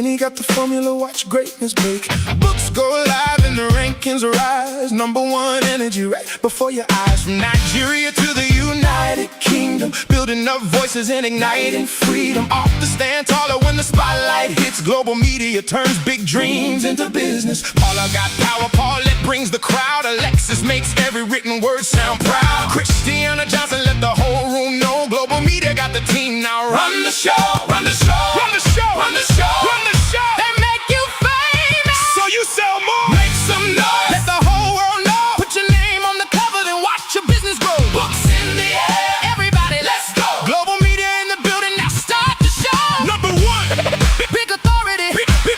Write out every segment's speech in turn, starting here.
Any got the formula, watch greatness break. Books go live and the rankings rise. #1 energy right before your eyes. From Nigeria to the United Kingdom, building up voices and igniting freedom. Authors stand taller when the spotlight hits. Global media turns big dreams into business. Paula got power, Paulette brings the crowd. Alexis makes every written word sound proud. Christiana Johnson let the whole room know. Global media got the team now. Run the show, run the show, run the show, run the show, run the show. They make you famous, so you sell more. Make some noise, let the whole world know. Put your name on the cover, then watch your business grow. Books in the air, everybody, let's go. Global media in the building, now start the show. #1, big authority,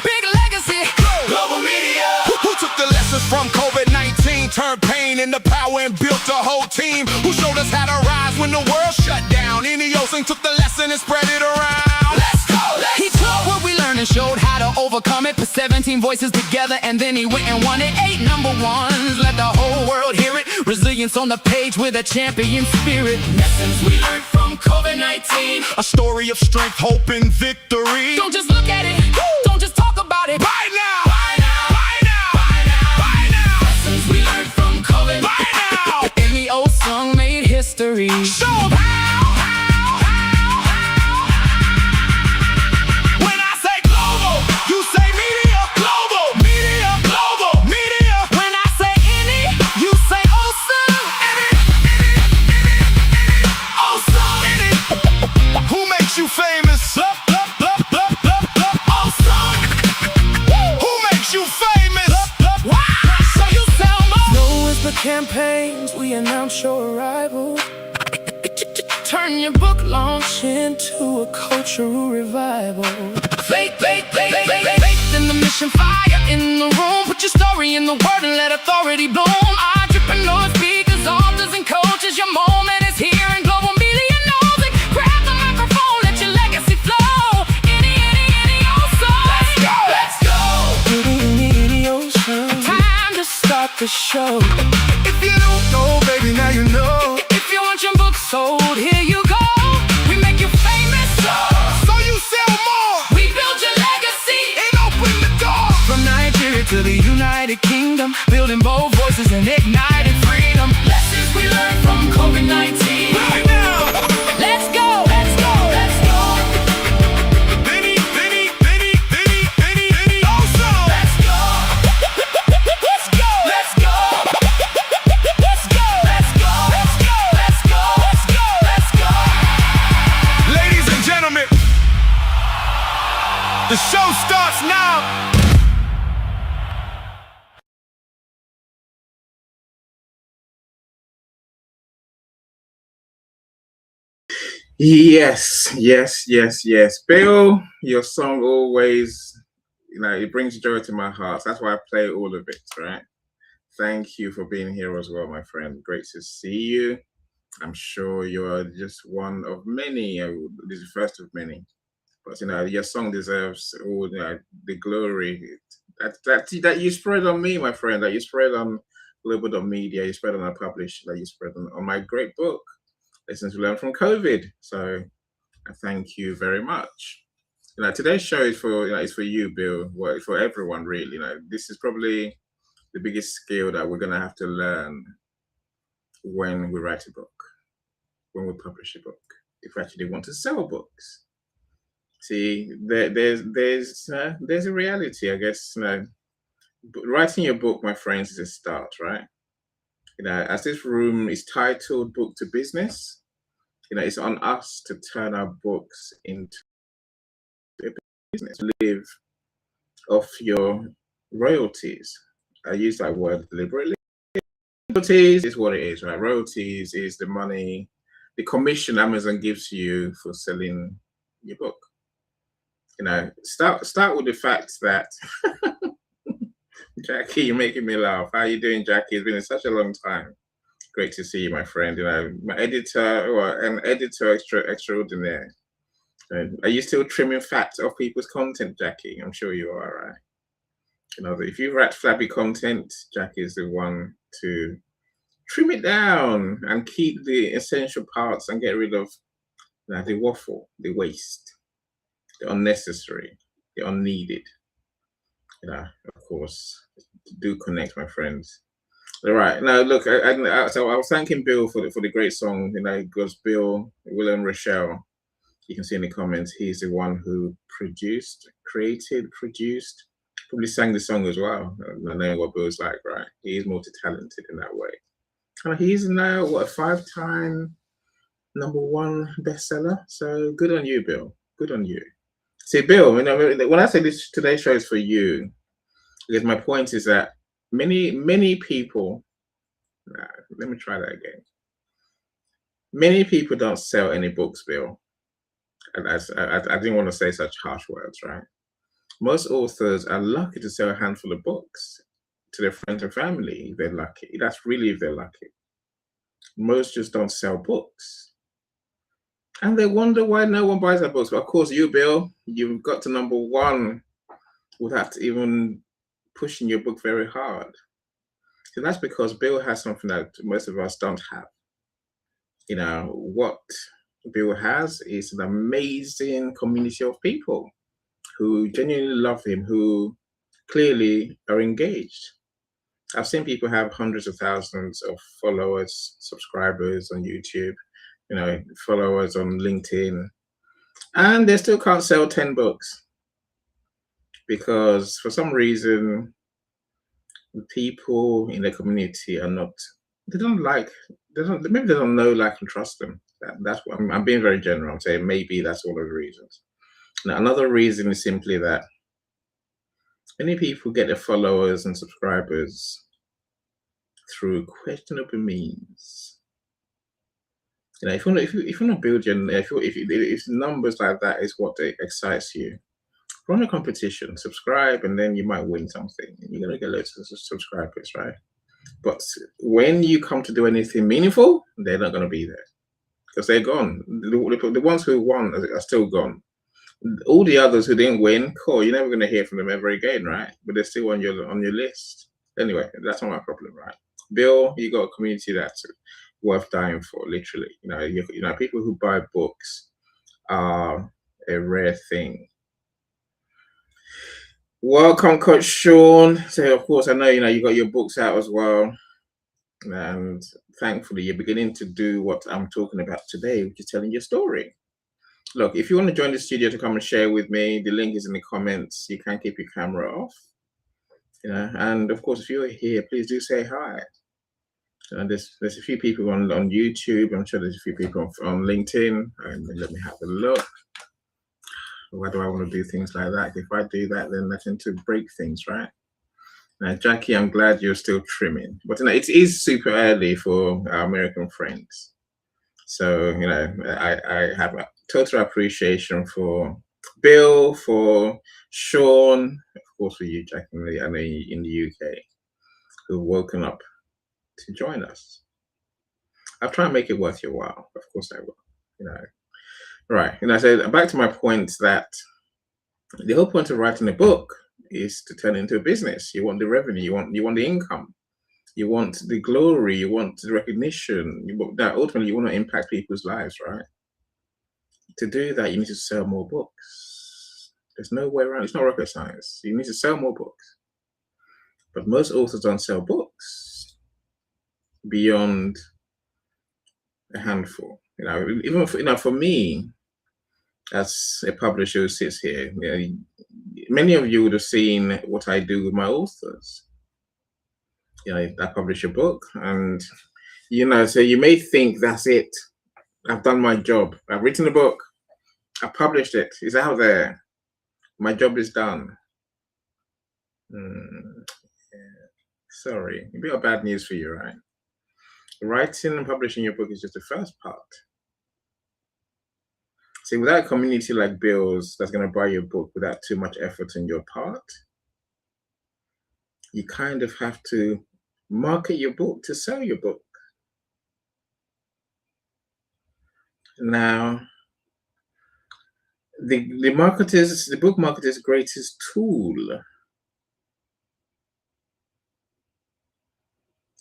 big legacy. Global media. Who took the lessons from COVID-19, turned pain into power and built a whole team? Who showed us how to rise when the world shut down? Ineos took the lesson and spread it around. Let's go, he took what we learned and showed how to overcome it. Put 17 voices together and then he went and won it. 8 #1s, let the whole world hear it. Resilience on the page with a champion spirit. Lessons we learned from COVID-19. A story of strength, hope, and victory. Don't just look at it, don't just talk about it. Buy now, buy now, buy now, buy now, buy now. Lessons we learned from COVID. Buy now. MEO song made history. Show 'em how. You famous, awesome. Who makes you famous? So you sell more. No whisper campaigns, we announce your arrival. Turn your book launch into a cultural revival. Faith in the mission, fire in the room. Put your story in the word and let authority bloom. Entrepreneurs, speakers, authors, and coaches, your moment is here and Global Media knows it. Grab the microphone, let your legacy flow. Any awesome. Let's go. Any awesome. Time to start the show. If you don't know, baby, now you know. If you want your book sold, here you go. We make you famous, so you sell more. We build your legacy and open the door. From Nigeria to the United Kingdom, building bold voices and igniting freedom. Lessons we learned from COVID-19. Right now, let's go, let's go, let's go. Benny, awesome. Let's go. Let's go, let's go. Let's go, let's go, let's go, let's go, let's go, let's go. Ladies and gentlemen, the show starts now. Yes. Bill, your song always, it brings joy to my heart. That's why I play all of it, right? Thank you for being here as well, my friend. Great to see you. I'm sure you're just one of many. This is the first of many. But, your song deserves all the glory that you spread on me, my friend, that you spread on Global.Media, you spread on our publisher, that you spread on my great book, Lessons We Learned from COVID. So I thank you very much. Today's show is for you, Bill. Well, for everyone, really. This is probably the biggest skill that we're gonna have to learn when we write a book, when we publish a book, if we actually want to sell books. See, there's a reality, I guess. Writing your book, my friends, is a start, right? As this room is titled Book to Business, it's on us to turn our books into a business. Live off your royalties. I use that word deliberately. Royalties is what it is, right? Royalties is the money, the commission Amazon gives you for selling your book. Start with the fact that Jackie, you're making me laugh. How are you doing, Jackie? It's been such a long time. Great to see you, my friend. My editor, an editor extraordinaire. Are you still trimming fat off people's content, Jackie? I'm sure you are, right? If you write flabby content, Jackie is the one to trim it down and keep the essential parts and get rid of the waffle, the waste, the unnecessary. They are needed. Of course, do connect, my friends. All right. Now, look, so I was thanking Bill for the great song. Because Bill, William Rochelle, you can see in the comments, he's the one who produced, probably sang the song as well. I know what Bill's like, right? He's multi-talented in that way. And he's now, what, a five-time #1 bestseller. So good on you, Bill. Good on you. See, Bill, when I say this today's show is for you, because my point is that many people, let me try that again. Many people don't sell any books, Bill. And I didn't want to say such harsh words, right? Most authors are lucky to sell a handful of books to their friends and family if they're lucky. That's really if they're lucky. Most just don't sell books. And they wonder why no one buys their books. But of course, you, Bill, you've got to #1 without even pushing your book very hard. So that's because Bill has something that most of us don't have. What Bill has is an amazing community of people who genuinely love him, who clearly are engaged. I've seen people have hundreds of thousands of followers, subscribers on YouTube, followers on LinkedIn, and they still can't sell 10 books because for some reason, people in the community are not, maybe they don't know, like, and trust them. That's what I'm being very general. I'm saying maybe that's one of the reasons. Now, another reason is simply that many people get their followers and subscribers through questionable means. If you want to build your, if numbers like that is what excites you, run a competition, subscribe, and then you might win something. You're gonna get loads of subscribers, right? But when you come to do anything meaningful, they're not gonna be there because they're gone. The ones who won are still gone. All the others who didn't win, cool, you're never gonna hear from them ever again, right? But they're still on your list. Anyway, that's not my problem, right? Bill, you got a community that's worth dying for, literally. People who buy books are a rare thing. Welcome, Coach Sean. So, of course, I know you got your books out as well, and thankfully, you're beginning to do what I'm talking about today, which is telling your story. Look, if you want to join the studio to come and share with me, the link is in the comments. You can keep your camera off, and of course, if you're here, please do say hi. There's a few people on YouTube. I'm sure there's a few people on LinkedIn. And let me have a look. Why do I want to do things like that? If I do that, then I tend to break things, right? Now, Jackie, I'm glad you're still trimming. But it is super early for our American friends. So, I have a total appreciation for Bill, for Sean, of course, for you, Jackie, I know in the UK, who've woken up to join us. I'll try and make it worth your while. Of course I will. Right. So back to my point that the whole point of writing a book is to turn it into a business. You want the revenue, you want the income, you want the glory, you want the recognition. That ultimately you want to impact people's lives, right? To do that, you need to sell more books. There's no way around. It's not rocket science. You need to sell more books. But most authors don't sell books beyond a handful. Even for me, as a publisher who sits here, many of you would have seen what I do with my authors. I publish a book, and so you may think that's it. I've done my job. I've written a book. I published it. It's out there. My job is done. Sorry, a bit of bad news for you, right? Writing and publishing your book is just the first part. See, without a community like Bill's that's going to buy your book without too much effort on your part, you kind of have to market your book to sell your book. Now, the book marketer's greatest tool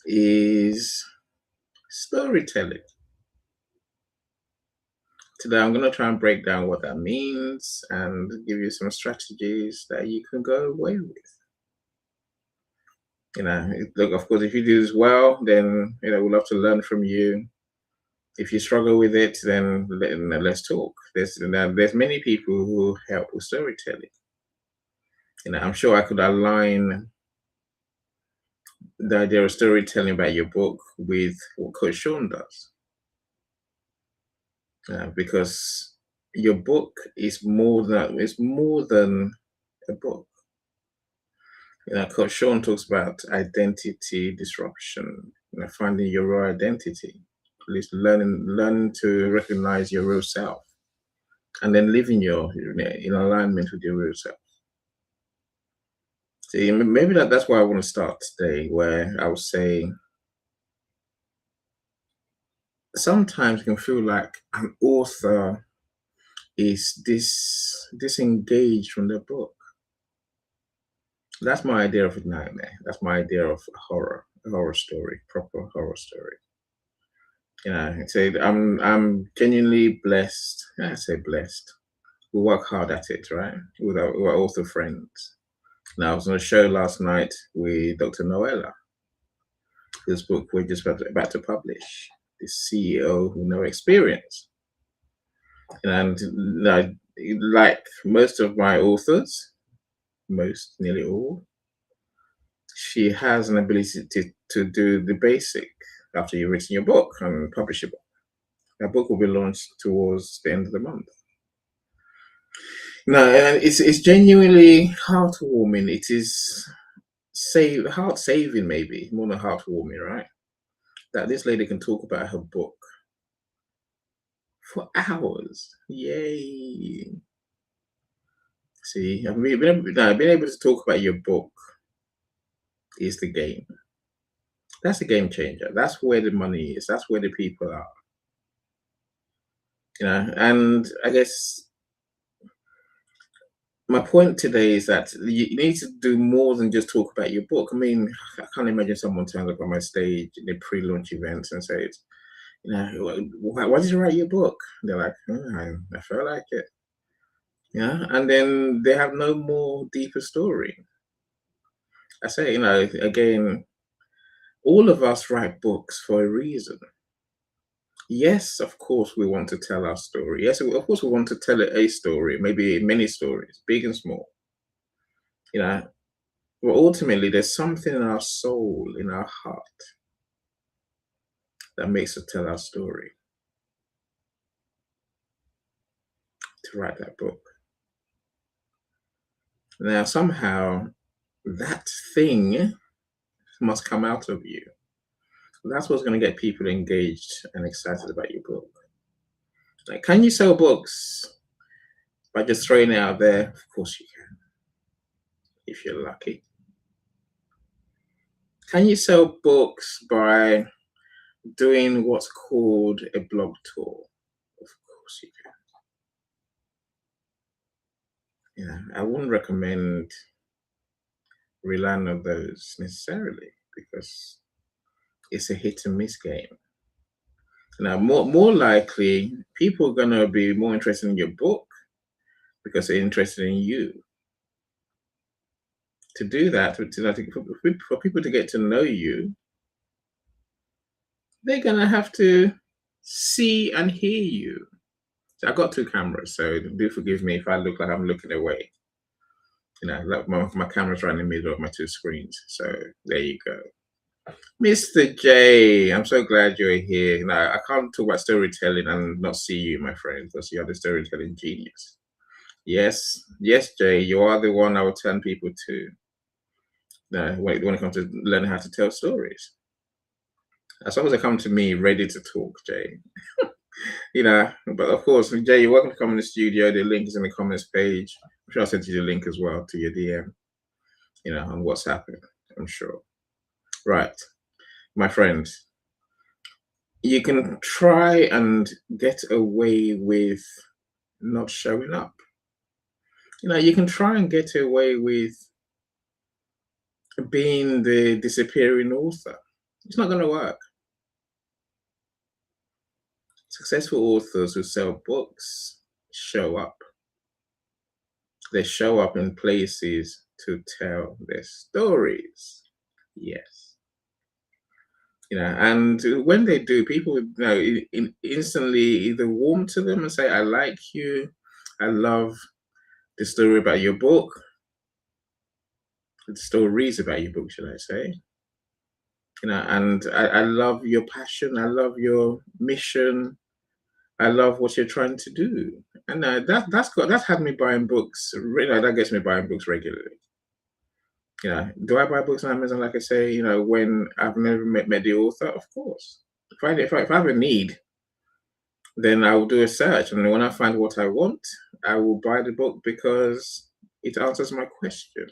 is storytelling. Today, I'm going to try and break down what that means and give you some strategies that you can go away with. Look, of course, if you do this well, then we'd love to learn from you. If you struggle with it, then let's talk. There's many people who help with storytelling. I'm sure I could align the idea of storytelling about your book with what Coach Sean does, because your book is more than a book. Coach Sean talks about identity disruption, finding your raw identity, at least learning to recognize your real self, and then living in alignment with your real self. See, maybe that's why I want to start today, where I would say sometimes it can feel like an author is disengaged from the book. That's my idea of a nightmare. That's my idea of a horror story, proper horror story. I'm genuinely blessed. I say blessed. We work hard at it, right? With our author friends. Now, I was on a show last night with Dr. Noella, whose book we're just about to publish, The CEO with No Experience. And like most of my authors, nearly all, she has an ability to do the basic after you've written your book and publish your book. That book will be launched towards the end of the month. No, and it's genuinely heartwarming. It is heart saving, maybe more than heartwarming, right? That this lady can talk about her book for hours. Yay! See, being able to talk about your book is the game. That's the game changer. That's where the money is. That's where the people are. And I guess my point today is that you need to do more than just talk about your book. I mean, I can't imagine someone turns up on my stage in a pre-launch event and says, why did you write your book? They're like, I felt like it. And then they have no more deeper story. I say, again, all of us write books for a reason. Yes, of course, we want to tell our story. Yes, of course, we want to tell a story, maybe many stories, big and small. But ultimately, there's something in our soul, in our heart, that makes us tell our story, to write that book. Now, somehow, that thing must come out of you. That's what's going to get people engaged and excited about your book. Like, can you sell books by just throwing it out there? Of course you can, if you're lucky. Can you sell books by doing what's called a blog tour? Of course you can. I wouldn't recommend relying on those necessarily, because it's a hit and miss game. Now, more likely, people are gonna be more interested in your book because they're interested in you. To do that, for people to get to know you, they're gonna have to see and hear you. So I've got two cameras, so do forgive me if I look like I'm looking away. Like my camera's right in the middle of my two screens. So there you go. Mr. J, I'm so glad you're here. Now, I can't talk about storytelling and not see you, my friend, because you're the storytelling genius. Yes, Jay, you are the one I would turn people to when it comes to learning how to tell stories. As long as they come to me ready to talk, Jay. But of course, Jay, you're welcome to come in the studio. The link is in the comments page. I'm sure I'll send you the link as well to your DM, on WhatsApp, I'm sure. Right, my friends, you can try and get away with not showing up. You can try and get away with being the disappearing author. It's not going to work. Successful authors who sell books show up. They show up in places to tell their stories. Yes. And when they do, people instantly either warm to them and say, I like you, I love the story about your book, the stories about your book, should I say. And I love your passion, I love your mission, I love what you're trying to do. And that's had me buying books. That gets me buying books regularly. Do I buy books on Amazon? Like I say, when I've never met the author, of course. If I have a need, then I will do a search, and when I find what I want, I will buy the book because it answers my question.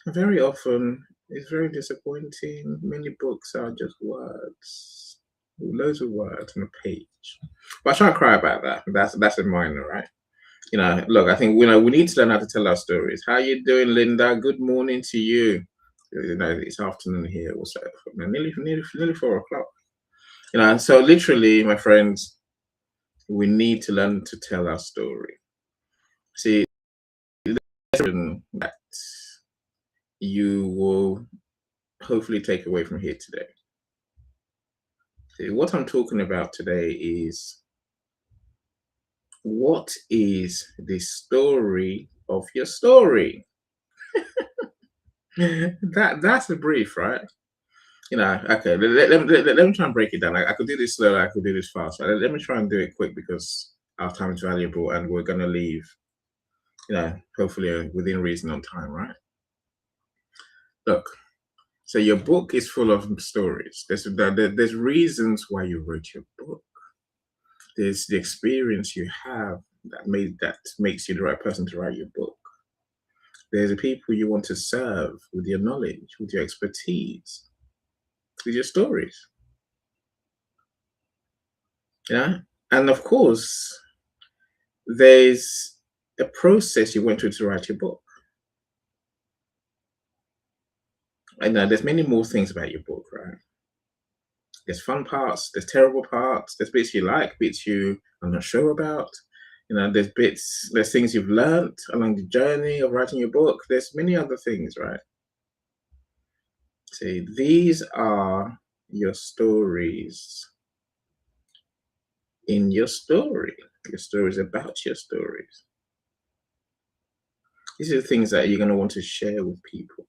And very often, it's very disappointing. Many books are just words, loads of words on a page. But I try cry about that. That's a minor, right? Look, I think we need to learn how to tell our stories. How you doing, Linda? Good morning to you. It's afternoon here, also nearly 4 o'clock. So literally, my friends, we need to learn to tell our story. See, that you will hopefully take away from here today. See, what I'm talking about today is, what is the story of your story? That's a brief, right? Okay, let me try and break it down. I could do this slow, I could do this fast. Let me try and do it quick because our time is valuable and we're going to leave, hopefully within reason on time, right? Look, so your book is full of stories. There's reasons why you wrote your book. There's the experience you have that makes you the right person to write your book. There's the people you want to serve with your knowledge, with your expertise, with your stories. And of course, there's a process you went through to write your book. And there's many more things about your book, right? There's fun parts, there's terrible parts, there's bits you like, bits you are not sure about. There's things you've learned along the journey of writing your book. There's many other things, right? See, these are your stories in your story. Your stories about your stories. These are the things that you're going to want to share with people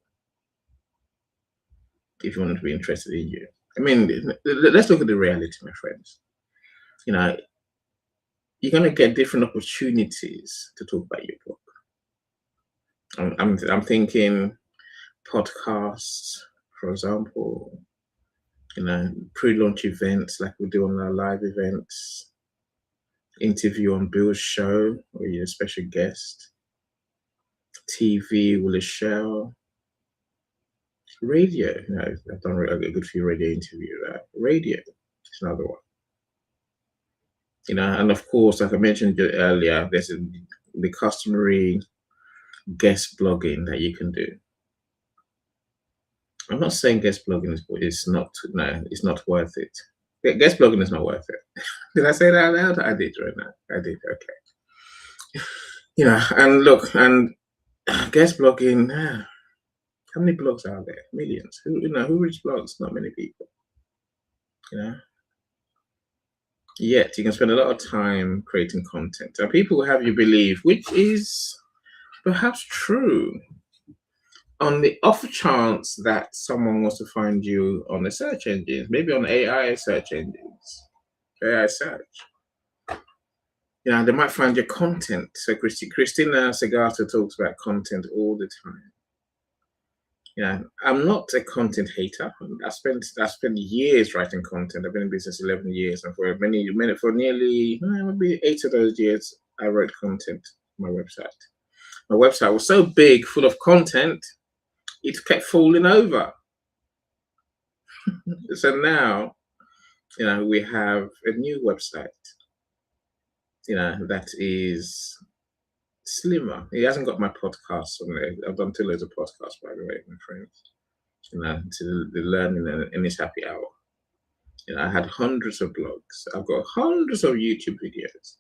if you want them to be interested in you. I mean, let's look at the reality, my friends. You're going to get different opportunities to talk about your book. I'm thinking podcasts, for example, pre-launch events like we do on our live events, interview on Bill's show or you're a special guest, TV with a show, radio. I've done a good few radio interviews. Radio is another one. And of course, like I mentioned earlier, there's the customary guest blogging that you can do. I'm not saying guest blogging is not worth it. Guest blogging is not worth it. Did I say that out loud? I did right now. I did. Okay. And look, and guest blogging. How many blogs are there? Millions. Who reads blogs? Not many people. Yet you can spend a lot of time creating content, and people will have you believe, which is perhaps true, on the off chance that someone wants to find you on the search engines, maybe on AI search engines, AI search. They might find your content. So Christina Segato talks about content all the time. I'm not a content hater. I spent years writing content. I've been in business 11 years, and for nearly maybe 8 of those years, I wrote content on my website. My website was so big, full of content, it kept falling over. So now, we have a new website, that is slimmer. It hasn't got my podcasts on there. I've done 2 loads of podcasts, by the way, my friends. To the learning in this happy hour. I had hundreds of blogs. I've got hundreds of YouTube videos.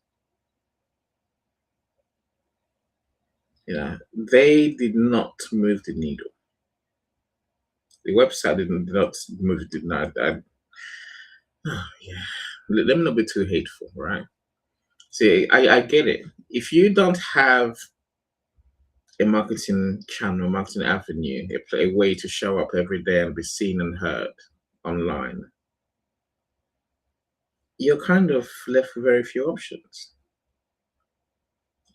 They did not move the needle. The website did not move the needle. Yeah. Let me not be too hateful, right? See, I get it. If you don't have a marketing channel, marketing avenue, a way to show up every day and be seen and heard online, you're kind of left with very few options.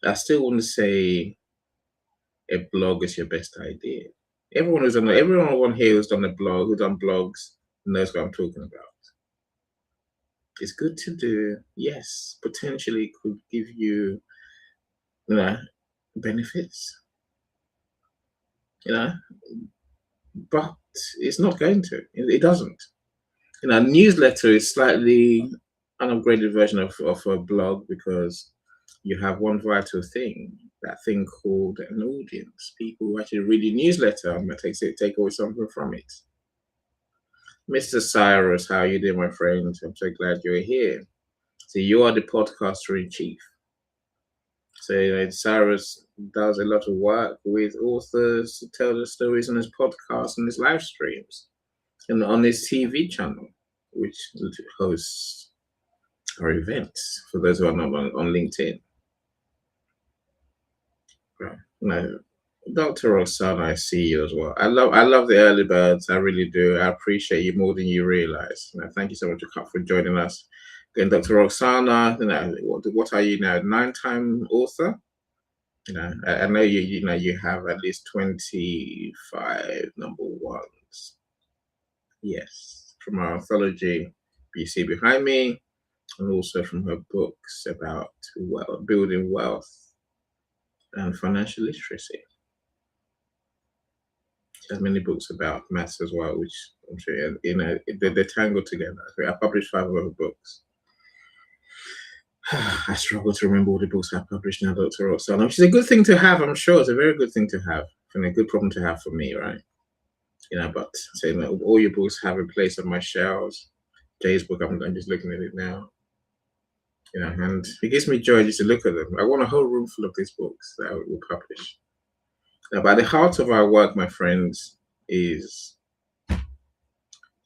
I still want to say a blog is your best idea. Everyone here who's done a blog, who done blogs, knows what I'm talking about. It's good to do. Yes, potentially could give you, benefits. But it's not going to. It doesn't. Newsletter is slightly an upgraded version of a blog because you have one vital thing, that thing called an audience, people who actually read your newsletter and take away something from it. Mr. Cyrus, how are you doing, my friend? I'm so glad you're here. So you are the podcaster in chief. So Cyrus does a lot of work with authors to tell the stories on his podcast and his live streams and on his TV channel, which hosts our events for those who are not on LinkedIn. Right. No, Dr. Roxana, I see you as well. I love the early birds. I really do. I appreciate you more than you realize. Thank you so much for joining us. Again, Dr. Roxana, what are you now? 9-time author? I know you have at least 25 number ones. Yes, from our anthology you see behind me, and also from her books about building wealth and financial literacy. She has many books about maths as well, which I'm sure they're tangled together. I published 5 of her books. I struggle to remember all the books I published now, Dr. Roxana, which is a good thing to have. I'm sure it's a very good thing to have, and a good problem to have for me, right? But saying that all your books have a place on my shelves. Jay's book, I'm just looking at it now. And it gives me joy just to look at them. I want a whole room full of these books that I will publish. Now, by the heart of our work, my friends, is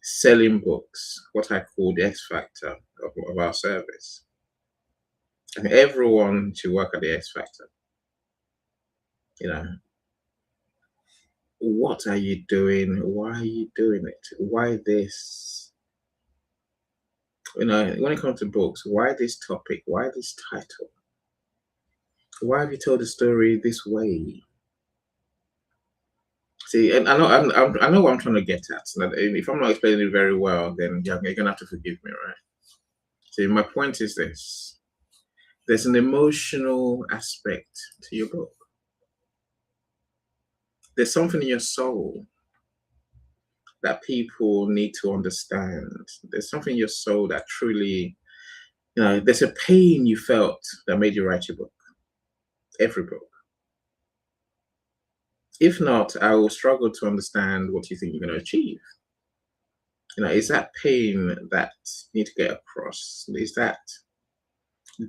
selling books, what I call the X factor of our service. And everyone should work at the X factor. What are you doing? Why are you doing it? Why this? When it comes to books, why this topic? Why this title? Why have you told the story this way? See, and I know what I'm trying to get at. So if I'm not explaining it very well, then you're gonna have to forgive me, right? See, my point is this: there's an emotional aspect to your book. There's something in your soul that people need to understand. There's something in your soul that truly, there's a pain you felt that made you write your book. Every book. If not, I will struggle to understand what you think you're going to achieve. Is that pain that you need to get across? Is that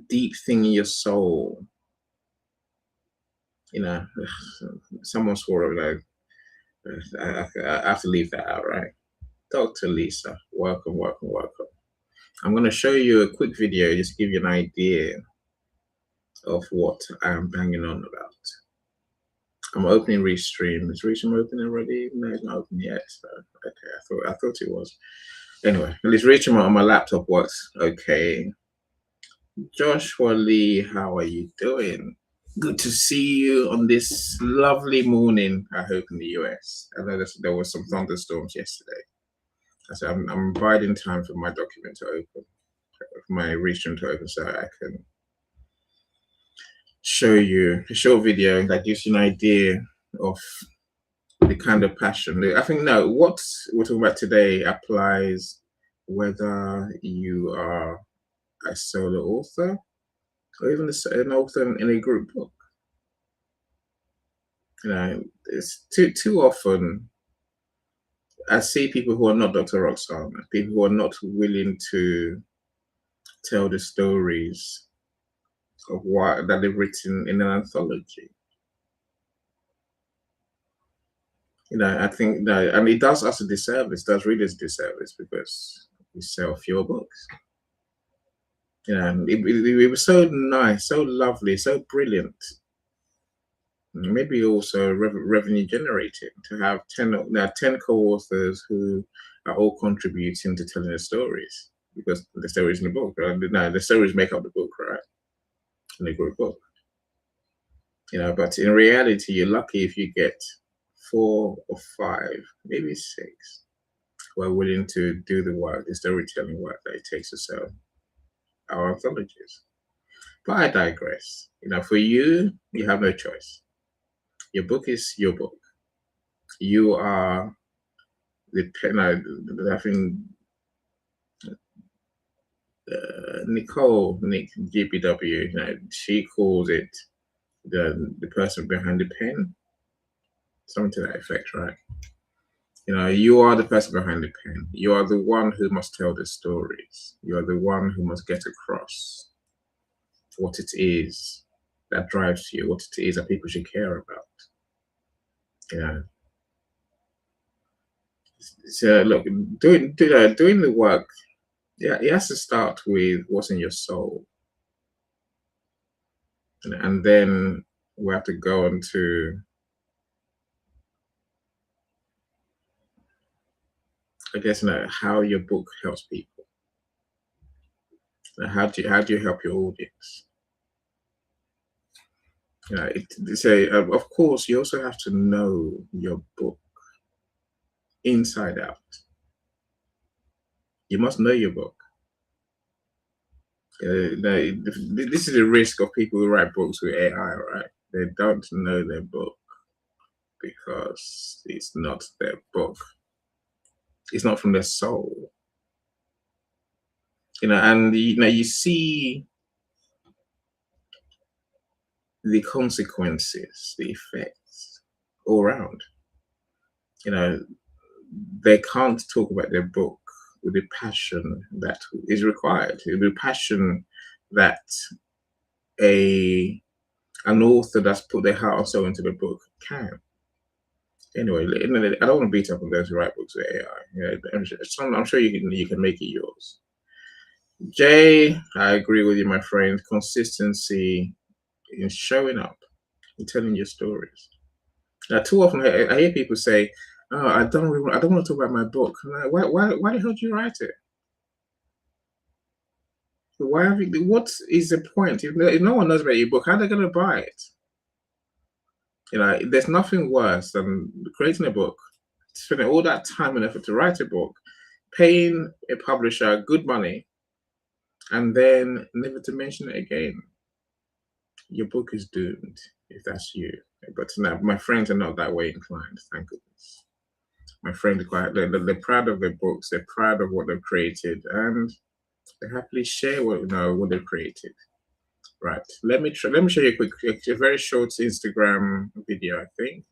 deep thing in your soul? Someone swore I have to leave that out, right? Dr. Lisa, welcome, welcome, welcome. I'm going to show you a quick video just to give you an idea of what I'm banging on about. I'm opening Restream. Is Restream open already? No, it's not open yet. So, okay, I thought it was. Anyway, at least Restream on my laptop works. Okay. Joshua Lee, how are you doing? Good to see you on this lovely morning, I hope, in the US. I know there was some thunderstorms yesterday. So I'm biding time for my document to open, for my Restream to open, so I can show you a short video that gives you an idea of the kind of passion. I think what we're talking about today applies whether you are a solo author or even an author in a group book. It's too often I see people who are not Dr. Roxanne, people who are not willing to tell the stories of what that they've written in an anthology. I think that, and it does us a disservice, does readers a disservice, because we sell fewer books. And it was so nice, so lovely, so brilliant. Maybe also revenue generating to have 10 co-authors who are all contributing to telling the stories, because the stories in the book, right? No, the stories make up the book, right? In a group book. But in reality, you're lucky if you get 4 or 5, maybe 6, who are willing to do the work, the storytelling work that it takes to sell our anthologies. But I digress. For you, you have no choice. Your book is your book. You are the pen. I think Nick GPW. She calls it the person behind the pen, something to that effect, right? You are the person behind the pen. You are the one who must tell the stories. You are the one who must get across what it is that drives you, what it is that people should care about. So look, doing the work, it has to start with what's in your soul, and then we have to go on to, I guess, how your book helps people. How do you help your audience? Of course, you also have to know your book inside out. You must know your book. This is the risk of people who write books with AI, right? They don't know their book because it's not their book. It's not from their soul. And you see the consequences, the effects all around. They can't talk about their book with the passion that is required, the passion that an author that's put their heart and soul into the book can. Anyway, I don't want to beat up on those who write books with AI. I'm sure you can make it yours. Jay, I agree with you, my friend. Consistency in showing up and telling your stories. Now, too often I hear people say, "Oh, I don't want to talk about my book." Like, why the hell did you write it? What is the point? If no one knows about your book, how are they going to buy it? There's nothing worse than creating a book, spending all that time and effort to write a book, paying a publisher good money, and then never to mention it again. Your book is doomed if that's you. But now, my friends are not that way inclined, thank goodness. My friends they're proud of their books, they're proud of what they've created, and they happily share what they've created. Right. Let me show you a very short Instagram video. I think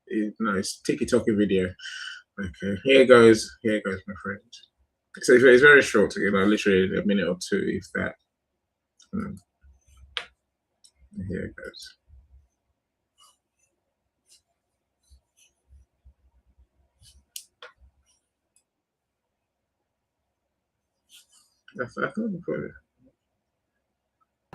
it's TikTok video. Okay, here goes, my friend. So it's very short. Literally a minute or two, if that. Here it goes. I thought before.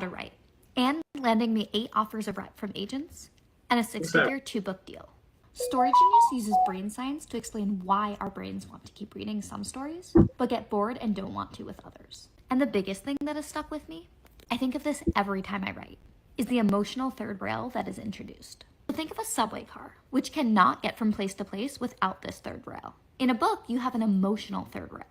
To write, and landing me 8 offers of rep from agents and a 6-figure 2-book deal. Story Genius uses brain science to explain why our brains want to keep reading some stories, but get bored and don't want to with others. And the biggest thing that has stuck with me, I think of this every time I write, is the emotional third rail that is introduced. So think of a subway car, which cannot get from place to place without this third rail. In a book, you have an emotional third rail.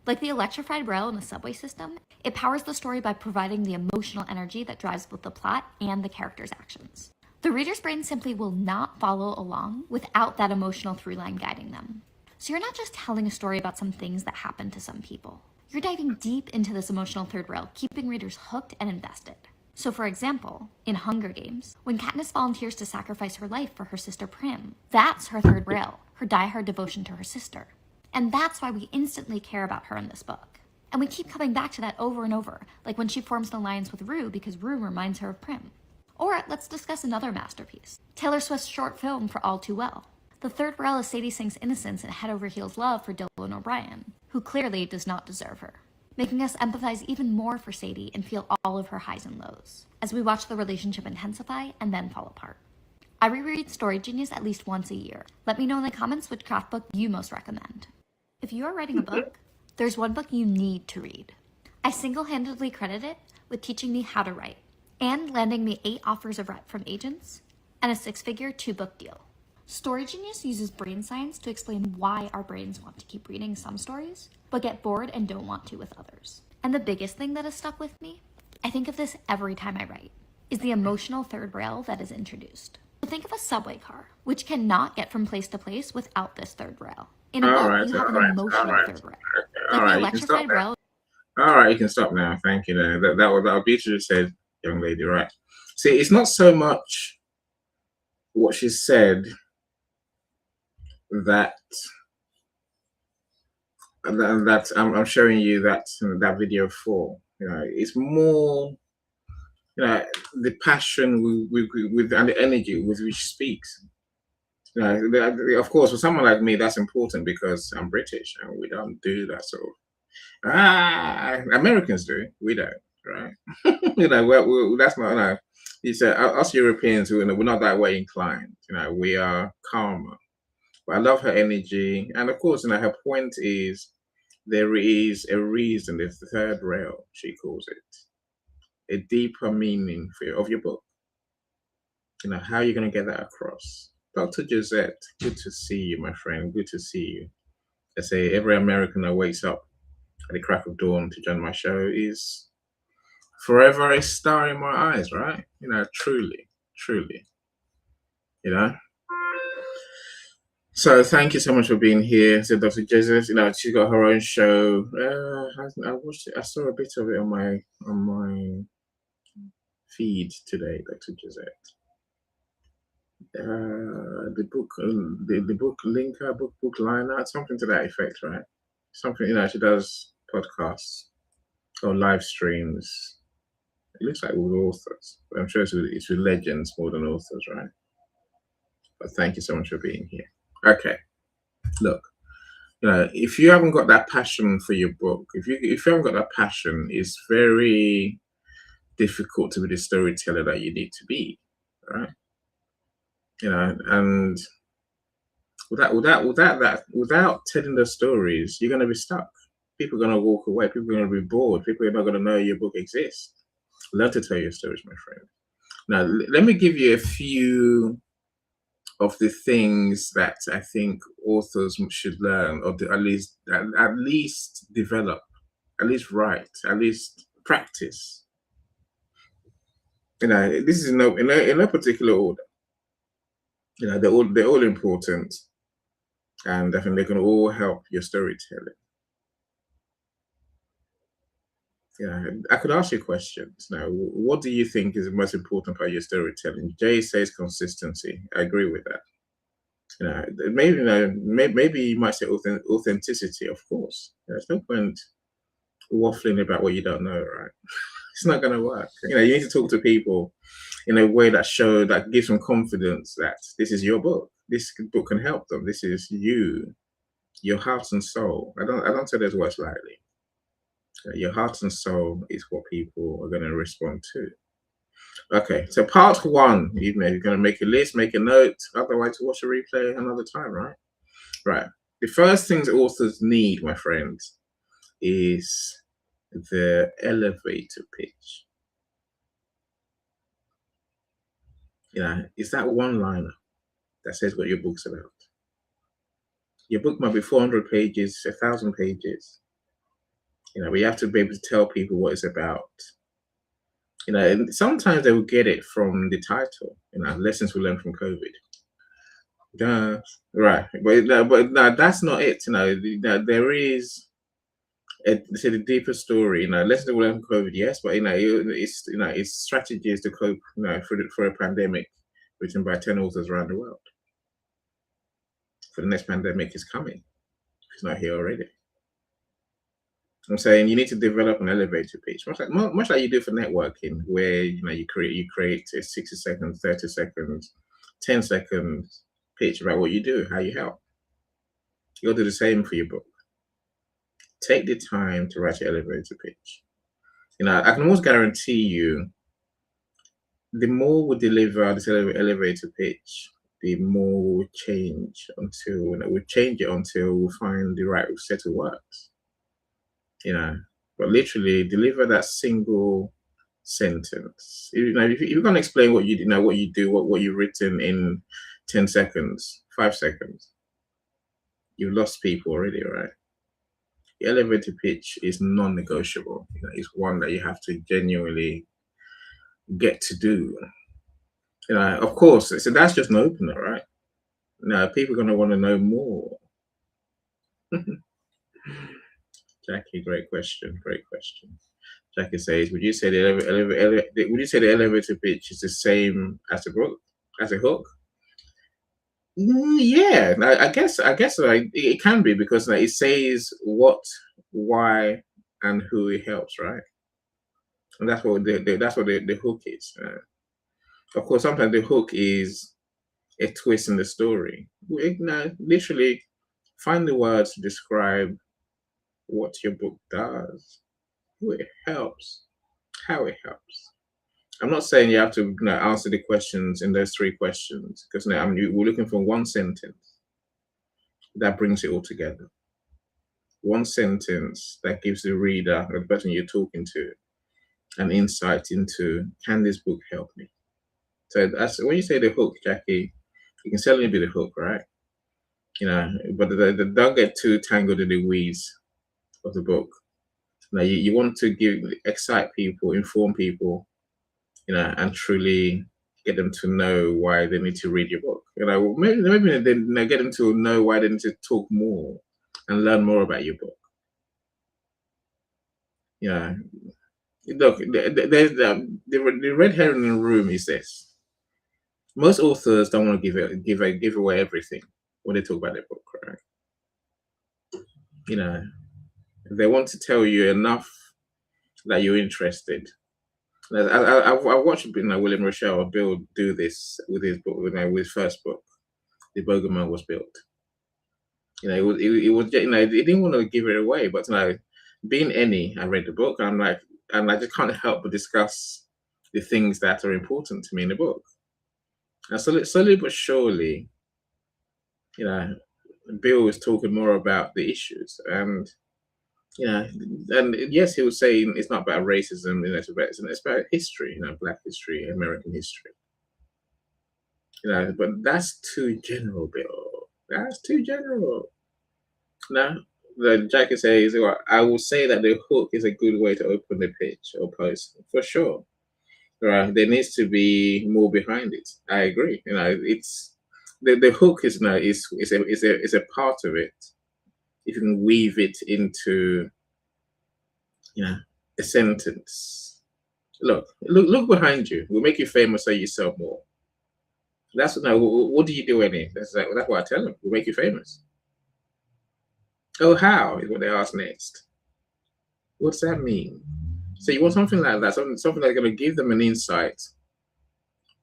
Like the electrified rail in the subway system, it powers the story by providing the emotional energy that drives both the plot and the characters' actions. The reader's brain simply will not follow along without that emotional through line guiding them. So you're not just telling a story about some things that happen to some people. You're diving deep into this emotional third rail, keeping readers hooked and invested. So, for example, in Hunger Games, when Katniss volunteers to sacrifice her life for her sister Prim, that's her third rail, her diehard devotion to her sister. And that's why we instantly care about her in this book. And we keep coming back to that over and over, like when she forms an alliance with Rue because Rue reminds her of Prim. Or let's discuss another masterpiece, Taylor Swift's short film for All Too Well. The third rail is Sadie Sink's innocence and head over heels love for Dylan O'Brien, who clearly does not deserve her, making us empathize even more for Sadie and feel all of her highs and lows, as we watch the relationship intensify and then fall apart. I reread Story Genius at least once a year. Let me know in the comments which craft book you most recommend. If you are writing a book, there's one book you need to read. I single-handedly credit it with teaching me how to write, and landing me 8 offers of rep from agents, and a 6-figure 2-book deal. Story Genius uses brain science to explain why our brains want to keep reading some stories, but get bored and don't want to with others. And the biggest thing that has stuck with me, I think of this every time I write, is the emotional third rail that is introduced. So think of a subway car, which cannot get from place to place without this third rail. In a book, you have an emotional third rail. Like the electrified rail. All right, you can stop now. Thank you. That was beautifully said, young lady. Right. See, it's not so much what she said that I'm showing you that video for. It's more, the passion with and the energy with which she speaks. Of course, for someone like me, that's important because I'm British and we don't do that sort of. Americans do. We don't, right? That's not. It's us Europeans who we're not that way inclined. We are calmer. But I love her energy, and of course, her point is there is a reason. It's the third rail, she calls it, a deeper meaning of your book. How are you going to get that across? Dr. Josette, good to see you, my friend. Good to see you. I say every American that wakes up at the crack of dawn to join my show is forever a star in my eyes, right? Truly. So thank you so much for being here. So Dr. Jesus, she's got her own show. I watched it. I saw a bit of it on my feed today, Dr. Josette. The book linker, book liner, something to that effect, right? Something, she does podcasts or live streams. It looks like with authors, but I'm sure it's with legends more than authors, right? But thank you so much for being here. Okay, look, if you haven't got that passion for your book, if you haven't got that passion, it's very difficult to be the storyteller that you need to be, right? And without telling the stories, you're going to be stuck. People are going to walk away. People are going to be bored. People are not going to know your book exists. Learn to tell your stories, my friend. Now, let me give you a few of the things that I think authors should learn, or at least develop, at least write, at least practice. This is in no particular order. They're all important, and I think they can all help your storytelling. I could ask you questions now. What do you think is the most important part of your storytelling? Jay says consistency. I agree with that. Maybe you might say authenticity. Of course, there's no point waffling about what you don't know, right? It's not going to work. You need to talk to people in a way that gives them confidence that this is your book. This book can help them. This is you, your heart and soul. I don't say those words lightly. Your heart and soul is what people are going to respond to. Okay, so part 1, you're going to make a list, make a note, otherwise watch a replay another time, right? Right. The first things authors need, my friends, is the elevator pitch. It's that one-liner that says what your book's about. Your book might be 400 pages, 1,000 pages. But you have to be able to tell people what it's about. And sometimes they will get it from the title. Lessons we learned from COVID. Right, but no, that's not it. There is It's a deeper story. Lessons that we learn from COVID, yes, but it's strategies to cope, for a pandemic written by 10 authors around the world. For the next pandemic is coming. It's not here already. I'm saying you need to develop an elevator pitch, much like you do for networking, where you create a 60 seconds, 30 seconds, 10 seconds pitch about what you do, how you help. You'll do the same for your book. Take the time to write your elevator pitch. I can almost guarantee you, the more we deliver this elevator pitch, the more we change it until we find the right set of words. But literally deliver that single sentence. If you're going to explain what you do, what you've written in 10 seconds, 5 seconds, you've lost people already, right? The elevator pitch is non-negotiable. It's one that you have to genuinely get to do. Of course, so that's just an opener, right? Now, people are going to want to know more. Jackie, great question. Jackie says, would you say the elevator pitch is the same as a book, as a hook? Yeah, I guess it can be, because it says what, why, and who it helps, right? And that's what the hook is. Of course, sometimes the hook is a twist in the story. Literally, find the words to describe what your book does, who it helps, how it helps. I'm not saying you have to answer the questions in those 3 questions, because we're looking for one sentence that brings it all together. One sentence that gives the reader, or the person you're talking to, an insight into, can this book help me? So that's when you say the hook, Jackie, it can certainly be the hook, right? But don't get too tangled in the weeds of the book. You want to excite people, inform people, and truly get them to know why they need to read your book. Maybe then get them to know why they need to talk more and learn more about your book. Look, the red herring in the room is this: most authors don't want to give away everything when they talk about their book, right? They want to tell you enough that you're interested. I watched William Rochelle do this with his book, with his first book, The Bogeyman Was Built. It was he didn't want to give it away, but being any, I read the book, and I just can't help but discuss the things that are important to me in the book. And slowly but surely, Bill was talking more about the issues, and yes, he was saying it's not about racism, it's about history, Black history, American history. But that's too general, Bill. That's too general. Now, the Jackie says, well, I will say that the hook is a good way to open the pitch or post, for sure. There needs to be more behind it. I agree. It's the hook is a part of it. If you can weave it into a sentence. Look behind you. We'll make you famous so you sell more. That's what do you do any? That's what I tell them. We'll make you famous. Oh, how is what they ask next. What's that mean? So you want something like that, something that's going to give them an insight,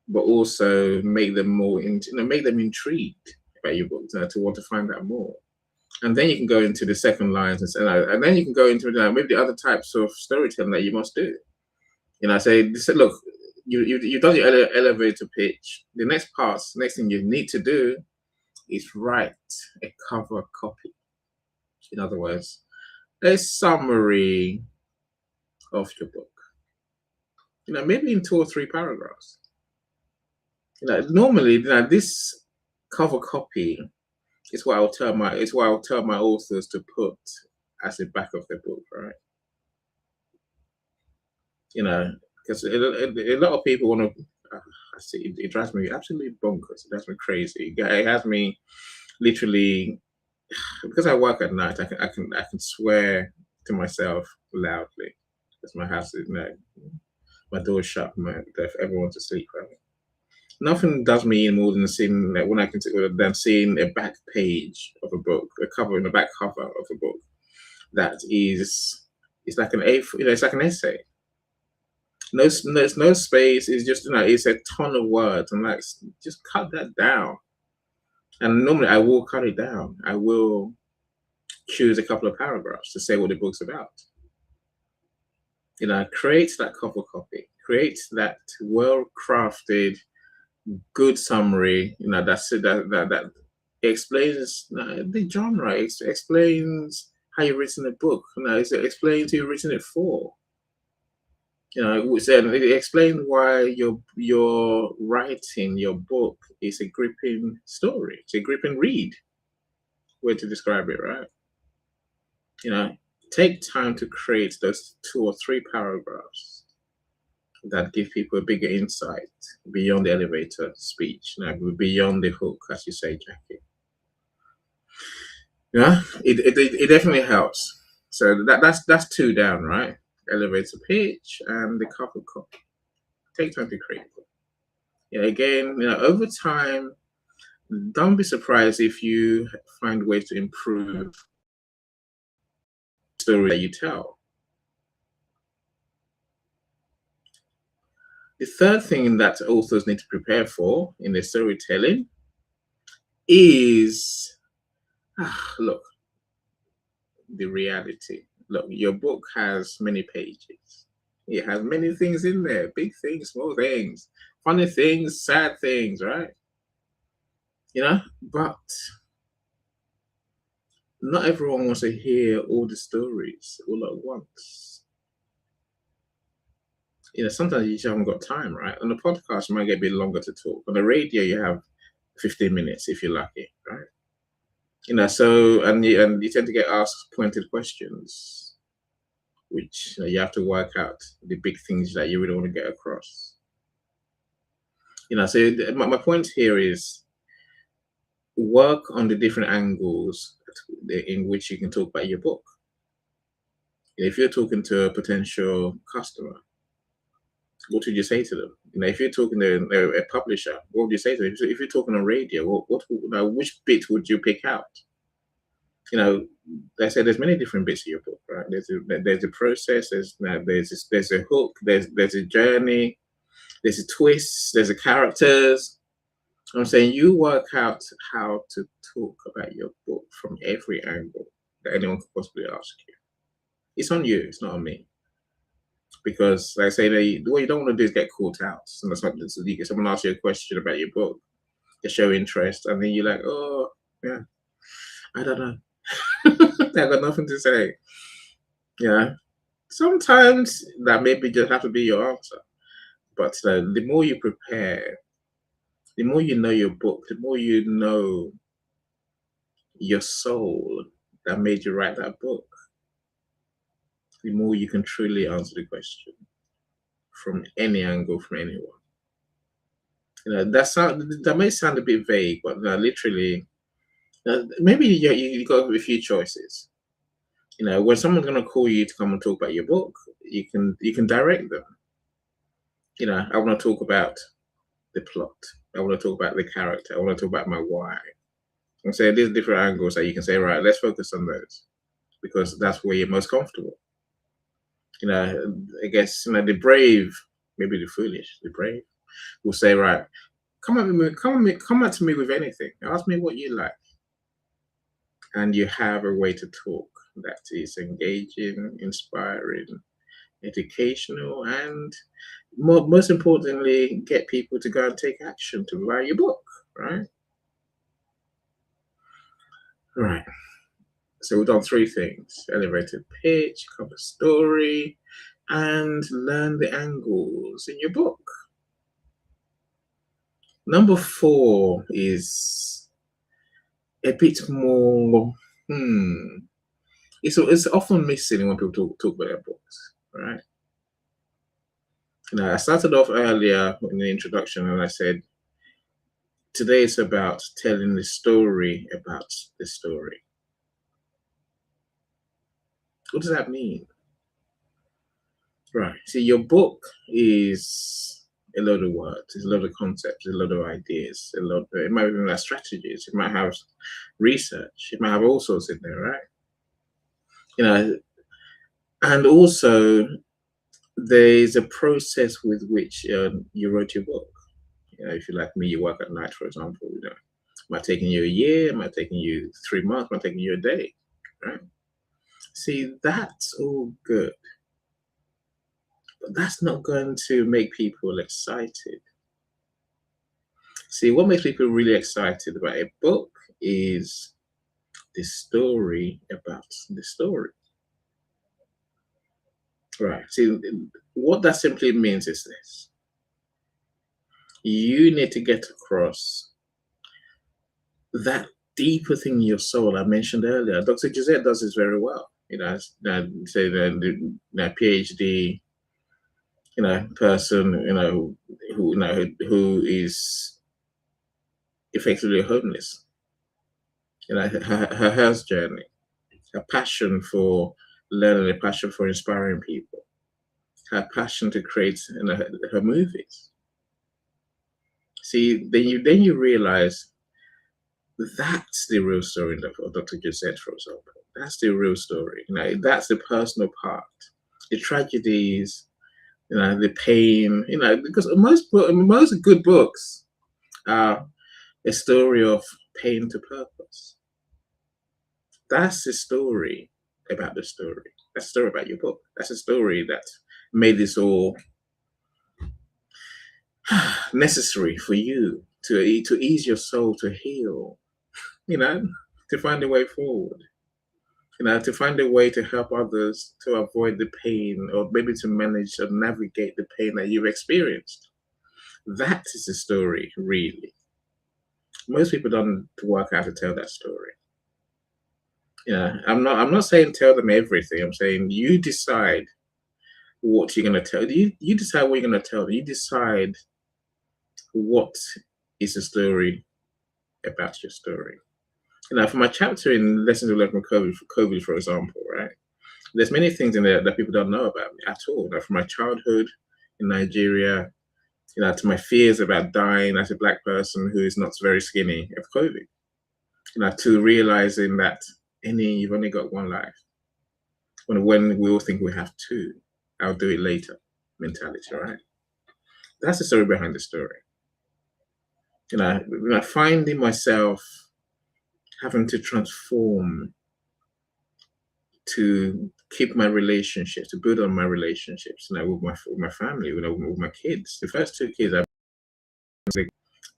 but also make them make them intrigued about your book, to want to find out more. And then you can go into the second lines, and then you can go into maybe the other types of storytelling that you must do. Say, look, you've done your elevator pitch. The next thing you need to do is write a cover copy. In other words, a summary of your book. Maybe in 2 or 3 paragraphs. Normally, this cover copy is what I'll tell my authors to put as the back of their book, right? Because a lot of people want to. I see it drives me absolutely bonkers. It drives me crazy. It has me literally, because I work at night. I can swear to myself loudly because my house is my door's shut, everyone's asleep. Right? Nothing does me more than seeing when I can than seeing a back page of a book, the back cover of a book that is it's like an it's like an essay. There's no space. It's just it's a ton of words. I'm like, just cut that down. And normally I will cut it down. I will choose a couple of paragraphs to say what the book's about. Create that cover copy. Create that well-crafted, good summary. That explains the genre. Explains how you've written a book. It explains who you've written it for. It explains why you're writing your book is a gripping story. It's a gripping read. Way to describe it, right? Take time to create those 2 or 3 paragraphs that give people a bigger insight beyond the elevator speech, beyond the hook, as you say, Jackie. Yeah, it definitely helps. So that's 2 down, right? Elevator pitch and the cover copy. Take time to create it. Again, over time, don't be surprised if you find ways to improve the story that you tell. The third thing that authors need to prepare for in their storytelling is, look, the reality. Look, your book has many pages. It has many things in there, big things, small things, funny things, sad things, right? But not everyone wants to hear all the stories all at once. Sometimes you just haven't got time, right? On the podcast, you might get a bit longer to talk. On the radio, you have 15 minutes if you're lucky, right? So and you tend to get asked pointed questions, which you have to work out the big things that you really want to get across. So my point here is work on the different angles in which you can talk about your book. If you're talking to a potential customer, what would you say to them? If you're talking to a publisher, what would you say to them? If you're talking on radio, which bit would you pick out? I said there's many different bits of your book, right? There's a process, there's a hook, there's a journey, there's a twist, there's a characters. I'm saying you work out how to talk about your book from every angle that anyone could possibly ask you. It's on you, it's not on me. Because like I say, what you don't want to do is get caught out. And that's not, someone asks you a question about your book, they show interest, and then you're like, oh, yeah, I don't know. I got nothing to say. Sometimes that maybe just have to be your answer. But the more you prepare, the more you know your book, the more you know your soul that made you write that book, the more you can truly answer the question from any angle, from anyone. That may sound a bit vague, but literally, maybe you got a few choices. When someone's going to call you to come and talk about your book, you can direct them. I want to talk about the plot. I want to talk about the character. I want to talk about my why. And so there's different angles that you can say, right, let's focus on those because that's where you're most comfortable. I guess the brave, maybe the foolish, the brave will say, right, come at me with anything. Ask me what you like. And you have a way to talk that is engaging, inspiring, educational, and most importantly, get people to go and take action to buy your book, right? Right. So we've done 3 things: elevated pitch, cover story, and learn the angles in your book. Number 4 is a bit more, it's often missing when people talk about their books, right? I started off earlier in the introduction and I said, today it's about telling the story about the story. What does that mean? Right. See, your book is a lot of words, it's a lot of concepts, a lot of ideas, a lot. It might even have strategies. It might have research. It might have all sorts in there, right? You know, and also there's a process with which you wrote your book. You know, if you're like me, you work at night, for example. You know, it might taking you a year, it might taking you 3 months, it might taking you a day, right? See, that's all good, but that's not going to make people excited. See, what makes people really excited about a book is the story about the story. Right. See, what that simply means is this. You need to get across that deeper thing in your soul I mentioned earlier. Dr. Gisette does this very well. You know, say the PhD, person, who is effectively homeless. You know, her health journey, her passion for learning, a passion for inspiring people, her passion to create her movies. See, then you realize that's the real story of Dr. Gisette, for example. That's the real story. You know, that's the personal part, the tragedies, the pain. You know, because most good books are a story of pain to purpose. That's the story about the story. That's the story about your book. That's the story that made this all necessary for you to ease your soul, to heal, to find a way forward, to find a way to help others to avoid the pain, or maybe to manage or navigate the pain that you've experienced. That is the story, really. Most people don't work out to tell that story. I'm not saying tell them everything. I'm saying you decide what you're going to tell. You decide what you're going to tell them. You decide what is the story about your story. For my chapter in Lessons we Learned from COVID, for example, right? There's many things in there that people don't know about me at all. From my childhood in Nigeria, to my fears about dying as a Black person who is not very skinny of COVID, to realizing that you've only got one life. When we all think we have two, I'll do it later mentality, right? That's the story behind the story. Finding myself having to transform to keep my relationships, to build on my relationships, with my family, with my kids. The first two kids,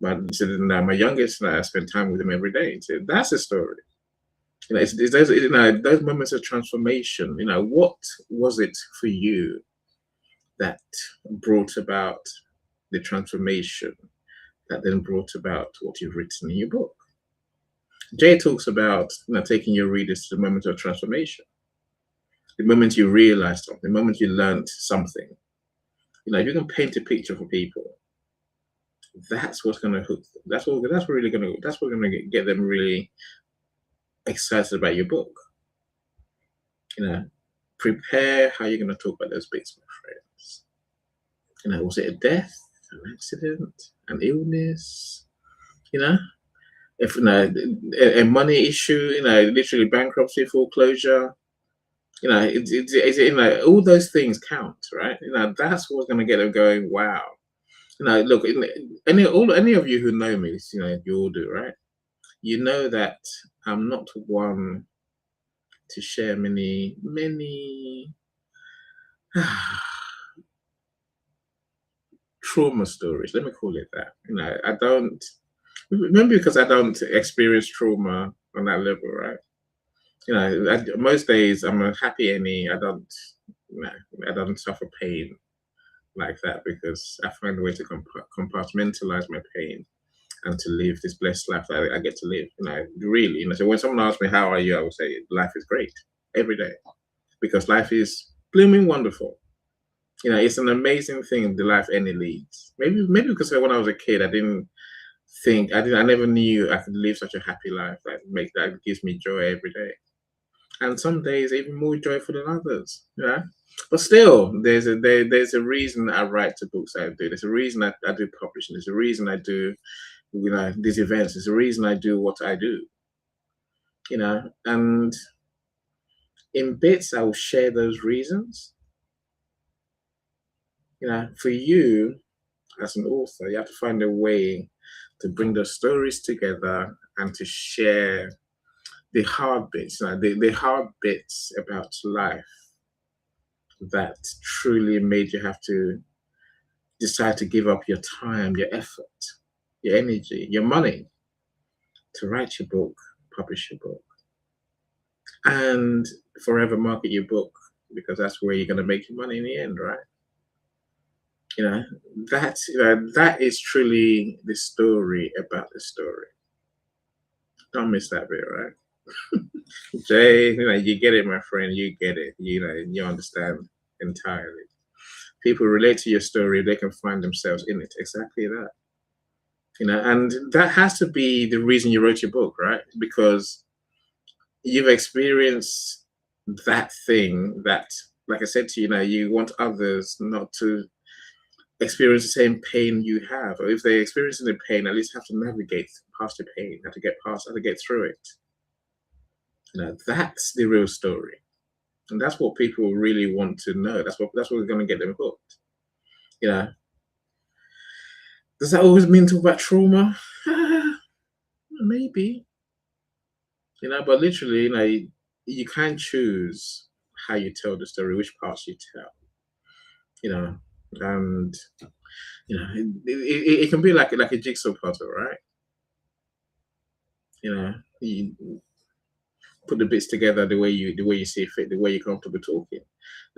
my youngest, I spend time with them every day. So that's a story. It's those moments of transformation. What was it for you that brought about the transformation that then brought about what you've written in your book? Jay talks about taking your readers to the moment of transformation, the moment you realized something, the moment you learned something. If you can paint a picture for people, that's what's going to hook them. That's what's going to get them really excited about your book. Prepare how you're going to talk about those bits, my friends. Was it a death, an accident, an illness? If a money issue, literally bankruptcy, foreclosure. All those things count, right? That's what's going to get them going. Wow. Look, any of you who know me, you all do, right? You know that I'm not one to share many trauma stories. Let me call it that. I don't. Maybe because I don't experience trauma on that level, right? Most days I'm a happy Annie. I don't suffer pain like that because I find a way to compartmentalize my pain and to live this blessed life that I get to live. Really. So when someone asks me how are you, I would say life is great every day because life is blooming wonderful. It's an amazing thing, the life Annie leads. Maybe because when I was a kid, I never knew I could live such a happy life that gives me joy every day. and some days even more joyful than others. Yeah, but still, there's a reason I write the books I do. There's a reason I do publishing. There's a reason I do these events. There's a reason I do what I do. And in bits I will share those reasons. For you as an author, you have to find a way to bring those stories together and to share the hard bits, the hard bits about life that truly made you have to decide to give up your time, your effort, your energy, your money to write your book, publish your book, and forever market your book, because that's where you're going to make your money in the end, right? You know, that is truly the story about the story. Don't miss that bit, right? Jay, you get it, my friend. You get it. You understand entirely. People relate to your story, they can find themselves in it. Exactly that. And that has to be the reason you wrote your book, right? Because you've experienced that thing that, like I said to you, you want others not to experience the same pain you have, or if they're experiencing the pain, at least have to navigate past the pain, have to get through it. That's the real story, and that's what people really want to know. That's what's going to get them hooked. Does that always mean talk about trauma? Maybe, but literally, you can choose how you tell the story, which parts you tell, and it can be like a jigsaw puzzle, right? You put the bits together the way you see fit, the way you're comfortable talking.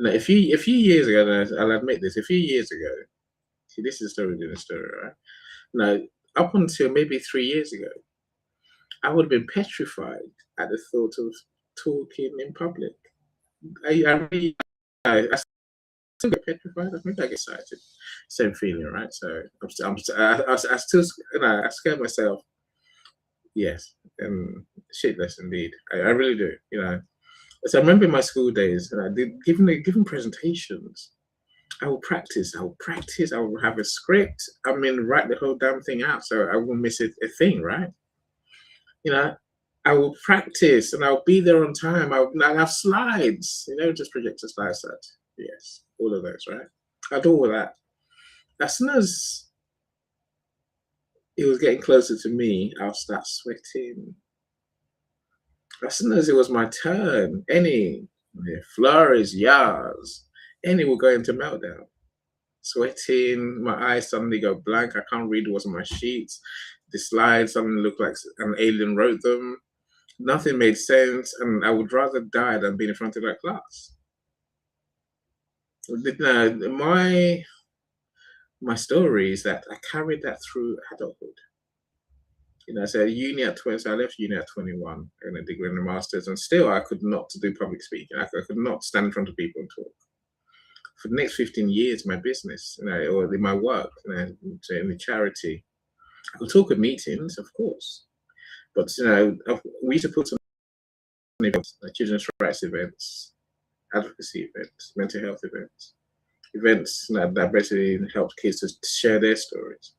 A few years ago, and I'll admit this, a few years ago, see, this is a story within a story, right? Now, up until maybe 3 years ago, I would have been petrified at the thought of talking in public. I still get petrified. Maybe I get excited. Same feeling, right? So I still, I scare myself. Yes, shitless indeed. I really do. So I remember in my school days, I did given presentations. I will practice. I will have a script. Write the whole damn thing out so I won't miss a thing, right? I will practice and I'll be there on time. I'll have slides, just projector slides. Yes, all of those, right? I'll do all that. As soon as it was getting closer to me, I'll start sweating. As soon as it was my turn, any flurries, yas, any will go into meltdown. Sweating, my eyes suddenly go blank. I can't read what's on my sheets. The slides suddenly look like an alien wrote them. Nothing made sense, and I would rather die than be in front of that class. My story is that I carried that through adulthood. So uni at 20, so I left uni at 21, and a degree and a master's, and still I could not do public speaking. I could not stand in front of people and talk. For the next 15 years, my business, or my work, in the charity, I could talk at meetings, of course, but we used to put some events, like children's rights events, advocacy events, mental health events that basically helped kids to share their stories.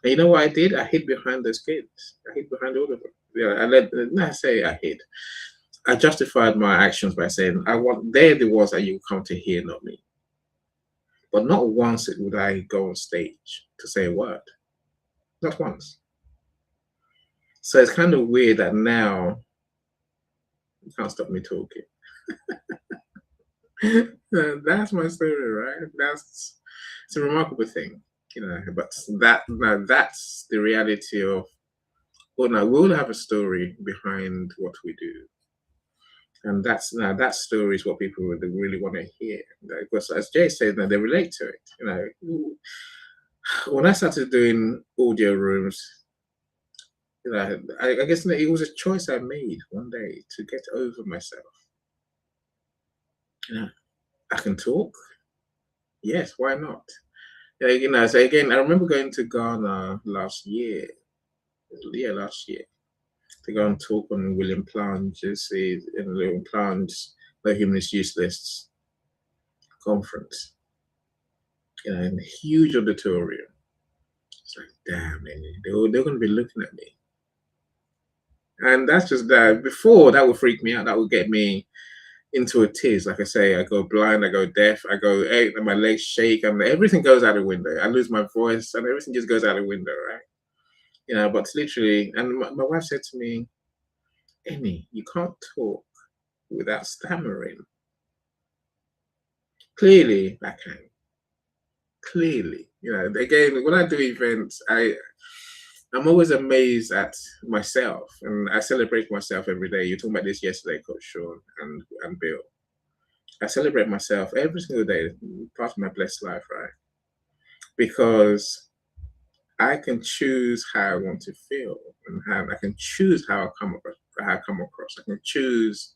And you know what I did? I hid behind those kids. I hid behind all of them. I justified my actions by saying, they're the ones that you come to hear, not me. But not once would I go on stage to say a word. Not once. So it's kind of weird that now you can't stop me talking. That's my story, right? It's a remarkable thing, but that's the reality of, we'll have a story behind what we do. And that story is what people really want to hear. Because as Jay said, they relate to it. When I started doing audio rooms, I guess it was a choice I made one day to get over myself. I can talk. Yes, why not? So again, I remember going to Ghana last year. to go and talk on William Plange's The Humanist Use Lists conference. You know, in a huge auditorium. It's like, damn, man, they're going to be looking at me. And that's just that. Before, that would freak me out. That would get me into a tears. Like I say, I go blind, I go deaf, hey, my legs shake, everything goes out the window. I lose my voice, and everything just goes out the window, right? You know, but literally, and my wife said to me, Emmy, you can't talk without stammering. Clearly, I can. Clearly, you know, again, when I do events, I'm always amazed at myself, and I celebrate myself every day. You talked about this yesterday, Coach Sean and Bill. I celebrate myself every single day, part of my blessed life, right? Because I can choose how I want to feel, and how I can choose how I come across. I can choose,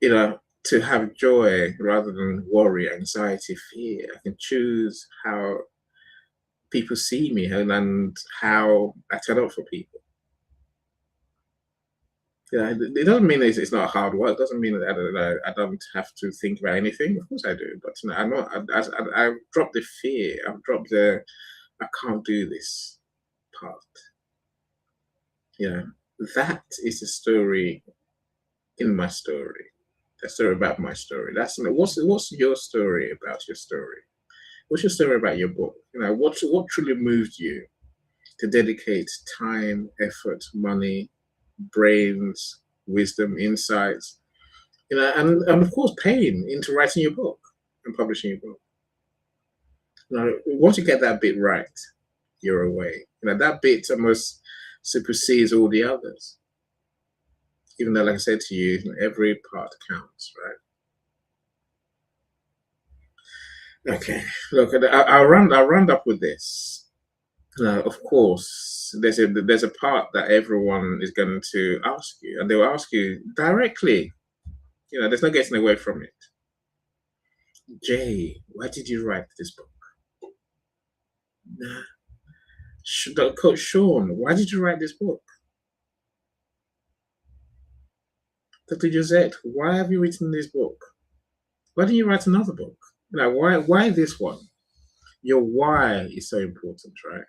you know, to have joy rather than worry, anxiety, fear. I can choose how people see me and how I turn up for people. Yeah, it doesn't mean it's not hard work. It doesn't mean that I don't have to think about anything. Of course I do, but you know, I'm not. I've dropped the fear. I've dropped the I can't do this part. Yeah, that is the story in my story. The story about my story. That's what's your story about your story. What's your story about your book? You know, what truly moved you to dedicate time, effort, money, brains, wisdom, insights, you know, and of course pain into writing your book and publishing your book. Now, once you get that bit right, you're away. You know, that bit almost supersedes all the others. Even though, like I said to you, every part counts, right? Okay, look, I'll round up with this. Of course, there's a part that everyone is going to ask you, and they will ask you directly. You know, there's no getting away from it. Jay, why did you write this book? Coach Sean, why did you write this book? Dr. Josette, why have you written this book? Why didn't you write another book? You know, why this one? Your why is so important, right?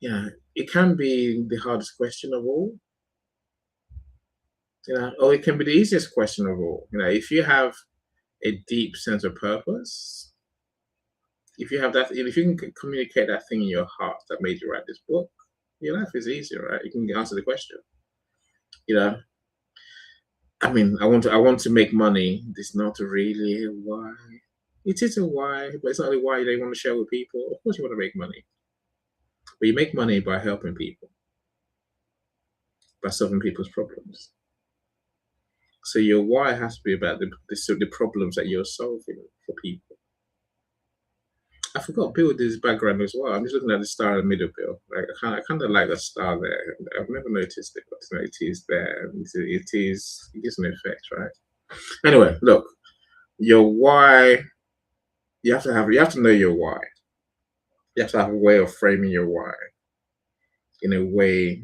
Yeah, it can be the hardest question of all. You know, or it can be the easiest question of all. You know, if you have a deep sense of purpose, if you can communicate that thing in your heart that made you write this book, your life is easier, right? You can answer the question. You know, I mean, I want to make money. It's not really a why. It is a why, but it's not a why they want to share with people. Of course, you want to make money, but you make money by helping people, by solving people's problems. So your why has to be about the problems that you're solving for people. I forgot Bill did his background as well. I'm just looking at the star in the middle, Bill. Like I kind of like the star there. I've never noticed it, but you know, it is there. It gives an effect, right? Anyway, look, your why. You have to know your why. You have to have a way of framing your why in a way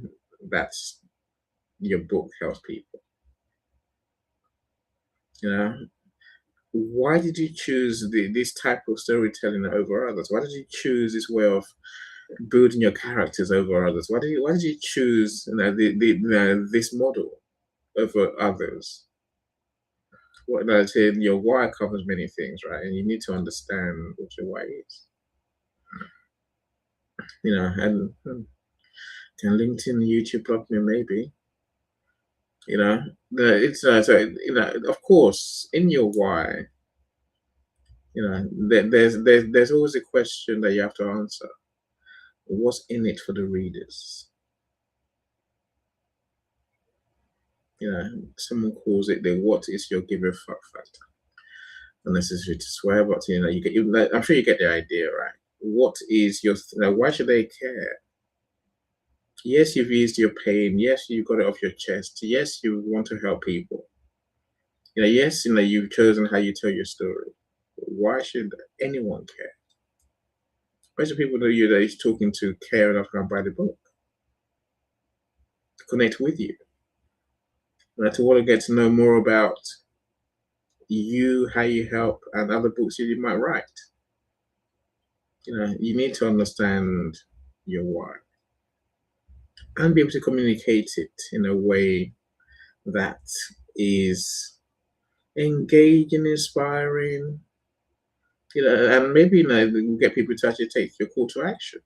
that your book helps people. You know, why did you choose this type of storytelling over others? Why did you choose this way of building your characters over others? Why did you choose this model over others? What I said, your why covers many things, right? And you need to understand what your why is. You know, and can LinkedIn, YouTube block me? Maybe. You know, it's so you know. Of course, in your why, you know, there's always a question that you have to answer. What's in it for the readers? You know, someone calls it the "what is your give a fuck factor." Not necessary to swear, but you know, I'm sure you get the idea, right? What is your? Why should they care? Yes, you've eased your pain. Yes, you got it off your chest. Yes, you want to help people. You know, yes, you know, you've chosen how you tell your story. Why should anyone care? Why should people know you that he's talking to care enough to buy the book? connect with you. To want to get to know more about you, how you help, and other books you might write. You need to understand your why and be able to communicate it in a way that is engaging, inspiring, and maybe get people to actually take your call to action.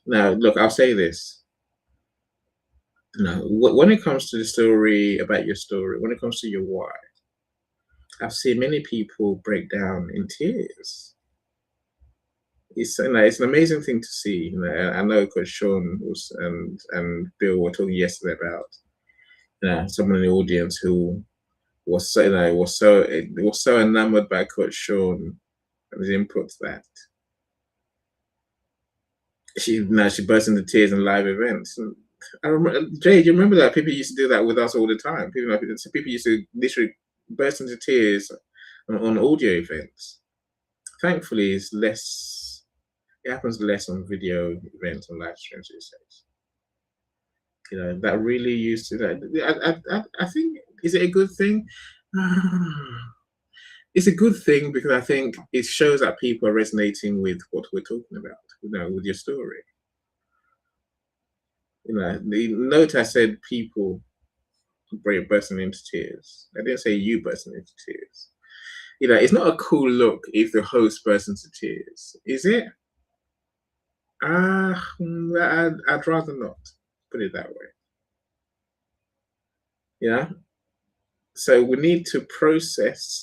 Now, look, I'll say this. When it comes to the story about your story, when it comes to your why, I've seen many people break down in tears. It's an amazing thing to see. I know Coach Sean and Bill were talking yesterday about someone in the audience who was so enamored by Coach Sean and his input that she burst into tears in live events. And I remember, Jay, do you remember that people used to do that with us all the time? People used to literally burst into tears on audio events. Thankfully, it's less. It happens less on video events and live streams these days. That really used to. I think, is it a good thing? It's a good thing because I think it shows that people are resonating with what we're talking about, with your story. The note I said people bursting into tears. I didn't say you bursting into tears. It's not a cool look if the host bursts into tears, is it? I'd rather not put it that way. So we need to process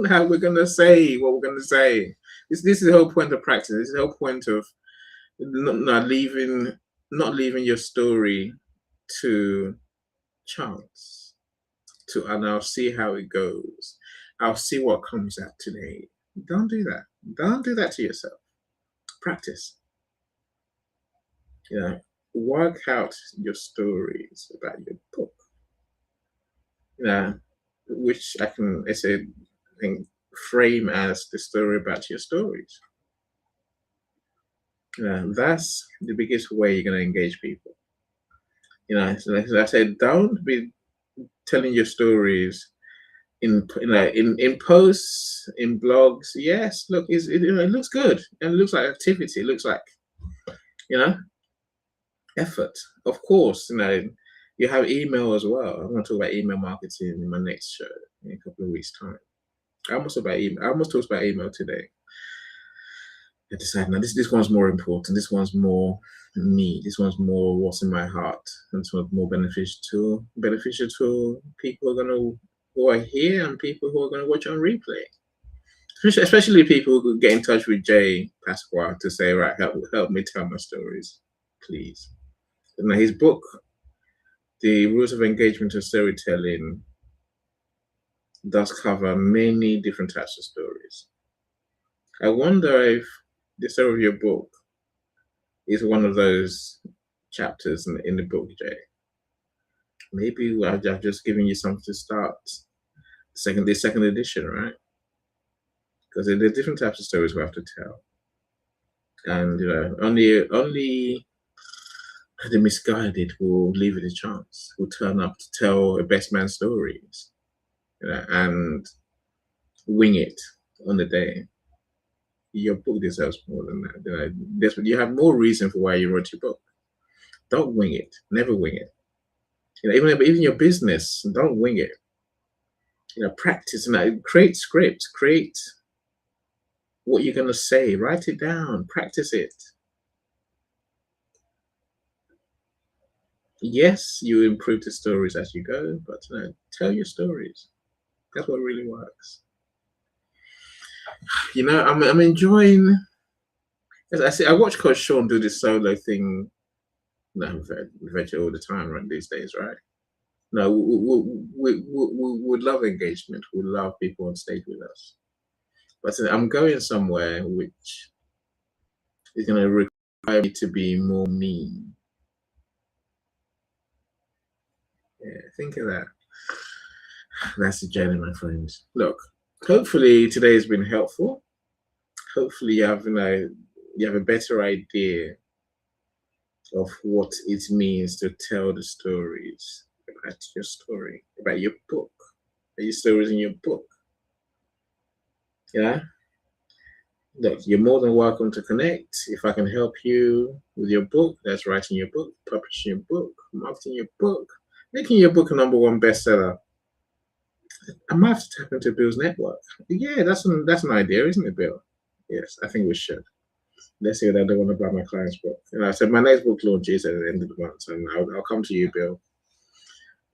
how we're going to say what we're going to say. This is the whole point of practice. This is the whole point of not leaving your story to chance. And I'll see how it goes. I'll see what comes out today. Don't do that. Don't do that to yourself. Practice. Work out your stories about your book. Which I can frame as the story about your stories. That's the biggest way you're going to engage people. So as I said, don't be telling your stories in posts, in blogs. Yes, look, it looks good and it looks like activity. It looks like effort. Of course, you have email as well. I'm going to talk about email marketing in my next show in a couple of weeks' time. I almost talked about email today. I decided now this one's more important. This one's more me. This one's more what's in my heart. And it's more beneficial to people who are here and people who are going to watch on replay. Especially people who get in touch with Jay Pasqua to say, right, help me tell my stories, please. Now his book, The Rules of Engagement and Storytelling, does cover many different types of stories. I wonder if the story of your book is one of those chapters in the book, Jay. Maybe I've just given you something to start the second edition, right? Because there are different types of stories we have to tell. And only the misguided will leave it a chance, will turn up to tell a best man stories, and wing it on the day. Your book deserves more than that. You have more reason for why you wrote your book. Don't wing it. Never wing it. Even your business, don't wing it. Practice and create scripts. Create what you're going to say. Write it down. Practice it. Yes, you improve the stories as you go, but tell your stories. That's what really works. I'm enjoying. As I say, I watch Coach Sean do this solo thing, virtually all the time, right? These days, right? No, we would love engagement. We love people on stage with us. But I'm going somewhere which is going to require me to be more me. Yeah, think of that. That's the journey, my friends. Look, hopefully today has been helpful. Hopefully you have a better idea of what it means to tell the stories about your story, about your book, your stories in your book. Yeah. Look, you're more than welcome to connect. If I can help you with your book, that's writing your book, publishing your book, marketing your book, making your book a #1 bestseller, I might have to tap into Bill's network. Yeah, that's an idea, isn't it, Bill? Yes, I think we should. Let's see what I don't want to buy my client's book. So my next book launch is at the end of the month, and I'll come to you, Bill,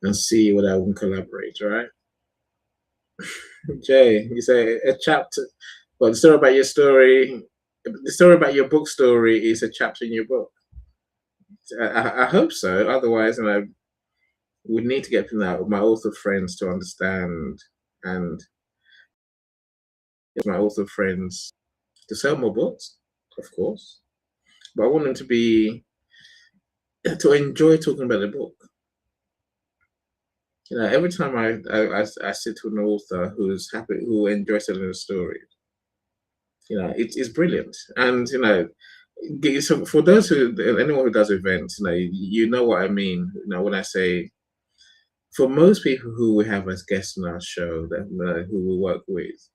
and see whether I can collaborate. All right, Jay, you say a chapter, but the story about your story, the story about your book story is a chapter in your book. I hope so. Otherwise, we need to get my author friends to understand, and my author friends to sell more books, of course. But I want them to enjoy talking about the book. Every time I sit with an author who's happy, who enjoys telling a story, it's brilliant. And so for anyone who does events, you know what I mean. When I say, for most people who we have as guests on our show, that who we work with,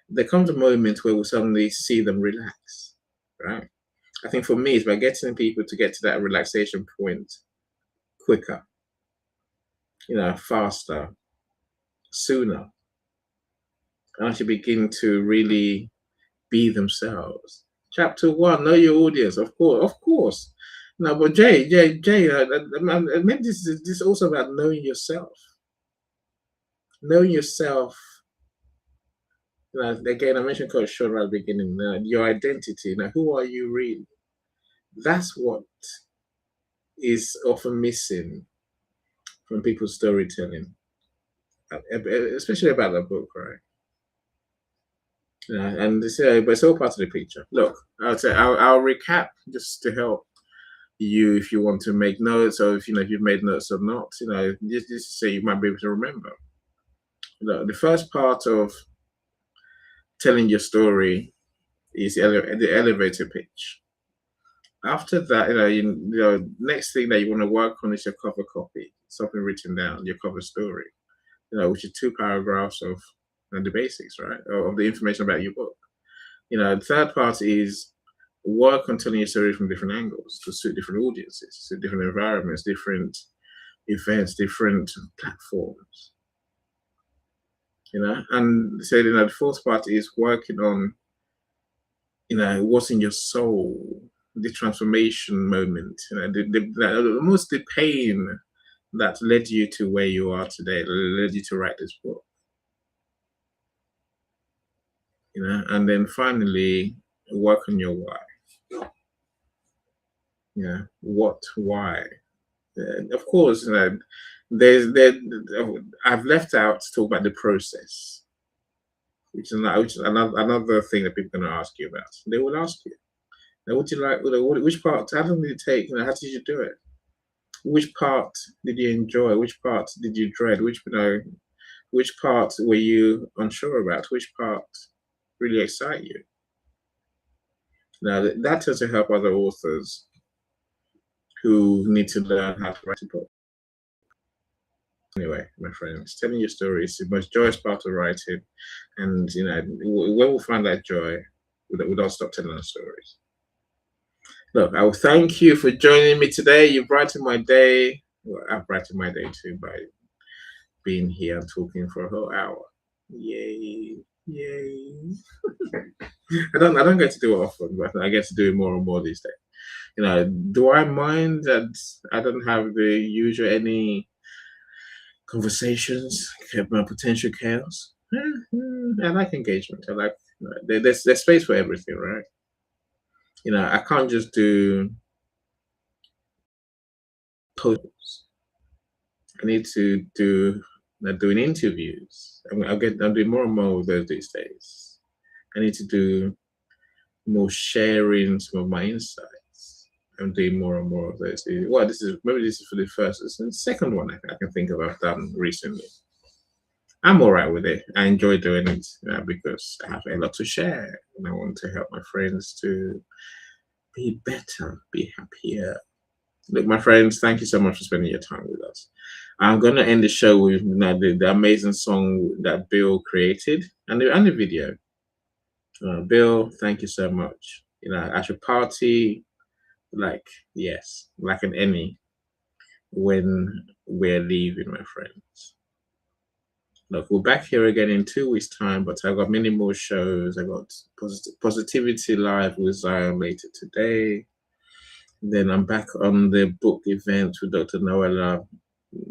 there comes a moment where we suddenly see them relax, right? I think for me, it's by getting people to get to that relaxation point quicker, faster, sooner, and actually begin to really be themselves. Chapter 1, know your audience, of course. No, but Jay, maybe this is also about knowing yourself. Knowing yourself. Again, I mentioned Coach Sean right at the beginning. Your identity. Now, who are you really? That's what is often missing from people's storytelling, especially about the book, right? And but it's all part of the picture. Look, I'll recap just to help you if you want to make notes, or if you've made notes or not. Just so you might be able to remember. The first part of telling your story is the elevator pitch. After that, next thing that you want to work on is your cover copy, something written down, your cover story. Which is 2 paragraphs of the basics, right, of the information about your book. The third part is work on telling your story from different angles to suit different audiences, suit different environments, different events, different platforms. And so the fourth part is working on, what's in your soul, the transformation moment, almost the pain that led you to where you are today, led you to write this book. And then finally work on your why. What, why? Of course, I've left out to talk about the process, which is another thing that people are going to ask you about. They will ask you, would you like, which part, how long did it take? How did you do it? Which part did you enjoy? Which part did you dread? Which part were you unsure about? Which part really excite you? Now, that tends to help other authors who need to learn how to write a book. Anyway, my friends, telling your story is the most joyous part of writing. And, when we'll find that joy, we don't stop telling our stories. Look, I will thank you for joining me today. You've brightened my day. Well, I've brightened my day too by being here and talking for a whole hour. Yay. I don't get to do it often, but I get to do it more and more these days. Do I mind that I don't have the usual any conversations about potential chaos? I like engagement. I like there's space for everything, right? I can't just do posts. I need to do doing interviews. I'm doing more and more of those these days. I need to do more sharing some of my insights. I'm doing more and more of those. Well, this is for the first. This is the second one I can think of I've done recently. I'm all right with it. I enjoy doing it because I have a lot to share, and I want to help my friends to be better, be happier, Look, my friends, thank you so much for spending your time with us. I'm going to end the show with the amazing song that Bill created and the video. Bill, thank you so much. I should party yes, like an Emmy when we're leaving, my friends. Look, we're back here again in 2 weeks' time, but I've got many more shows. I got Positivity Live with Zion later today. Then I'm back on the book event with Dr. Noella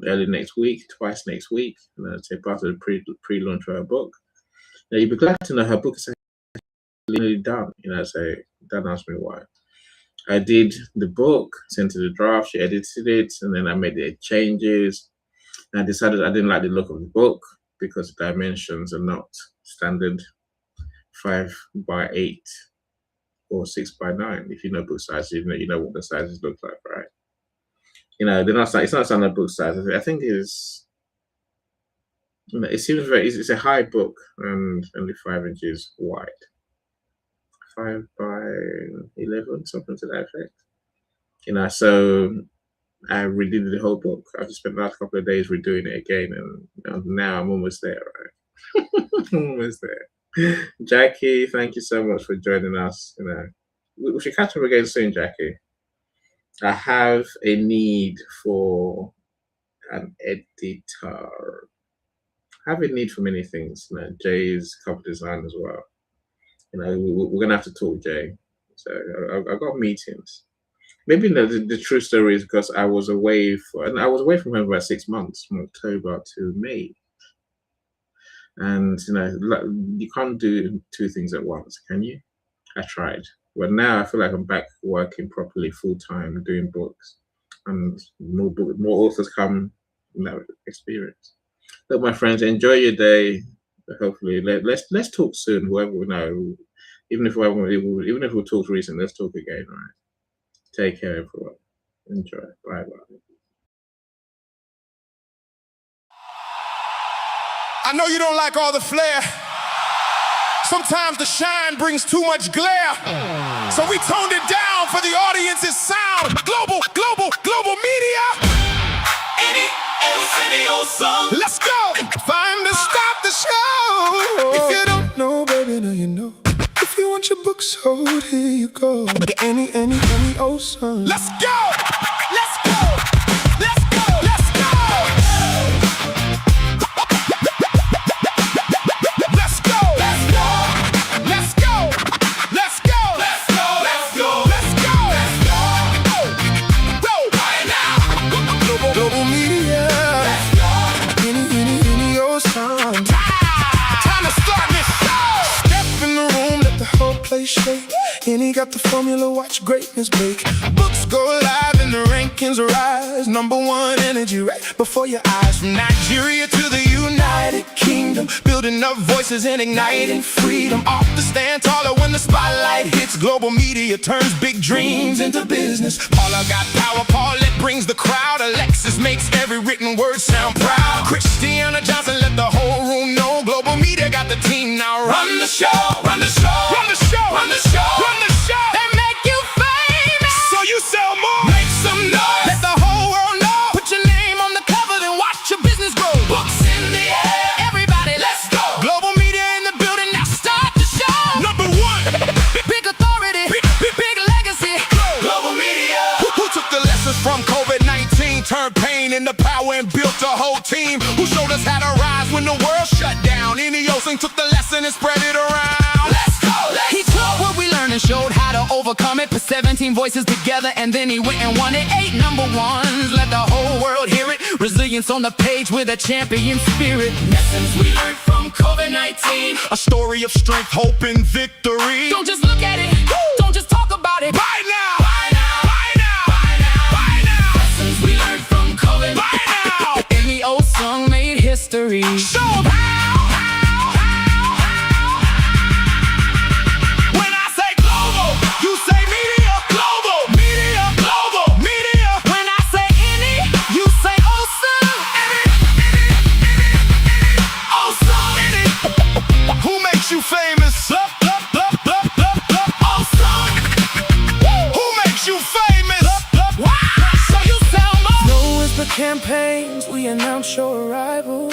early next week, twice next week. And I'll take part of the pre-launch of her book. Now, you'd be glad to know her book is nearly done. So don't ask me why. I did the book, sent her the draft, she edited it, and then I made the changes. And I decided I didn't like the look of the book because the dimensions are not standard 5x8 or 6x9. If you know book sizes, you know what the sizes look like, right? They're not. It's not standard book size. I think it's. It seems it's a high book and only 5 inches wide. 5x11, something to that effect. So I redid the whole book. I just spent the last couple of days redoing it again, and now I'm almost there, right? I'm almost there. Jackie, thank you so much for joining us. We should catch up again soon, Jackie. I have a need for an editor. I have a need for many things. Jay's cover design as well. We're gonna have to talk, Jay. So I've got meetings. Maybe the true story is because I was away from home about 6 months, from October to May. And you can't do 2 things at once, can you? I tried. But now I feel like I'm back working properly full time, doing books, and more authors come from that experience. Look, my friends, enjoy your day. Hopefully, let's talk soon. Whoever we know, even if we talked recently, let's talk again. All right. Take care, everyone. Enjoy. Bye bye. I know you don't like all the flair. Sometimes the shine brings too much glare. So we toned it down for the audience's sound. Global.Media. Any old song. Let's go. Find to stop the show. If you don't know, baby, now you know. If you want your book sold, here you go. Any old song. Let's go. Let's go. Let's go. Let's go. Let's go. Let's go. Let's go. Let's go. Let's go. Let's go. Let's go. Let's go. Go. Right now. Global.Media. Let's go. Any old song. Time to start this show. Step in the room, let the whole place shake. Any got the formula, watch greatness break. Books go live and the rankings rise. #1 energy right before your eyes. From Nigeria to the United Kingdom, building up voices and igniting freedom. Off the stand taller when the spotlight hits. Global.Media turns big dreams into business. Paula got power, Paulette brings the crowd. Alexis makes every written word sound proud. Christiana Johnson let the whole room know. Global.Media got the team now. Run the show, run the show, run the show, run the show, run the show. They make you famous, so you sell more. Make some noise, let the whole world know. Put your name on the cover, then watch your business grow. Books in the air, everybody, let's go. Global.Media in the building, now start the show. #1, big authority, big legacy. Global.Media. Who took the lessons from COVID-19, turned pain into power and built a whole team? Who showed us how to rise when the world shut down? Ineosing took the lesson and spread it around. Let's go. He took what we learned and showed how to overcome it. Put 17 voices together and then he went and won it. 8 #1s, let the whole world hear it. Resilience on the page with a champion spirit. Lessons we learned from COVID-19. A story of strength, hope, and victory. Don't just look at it, don't just talk about it. Buy now, buy now, buy now, buy now, buy now. Lessons we learned from COVID. Buy now. Any old song made history. Show 'em how. You famous, campaigns, we announce your arrival.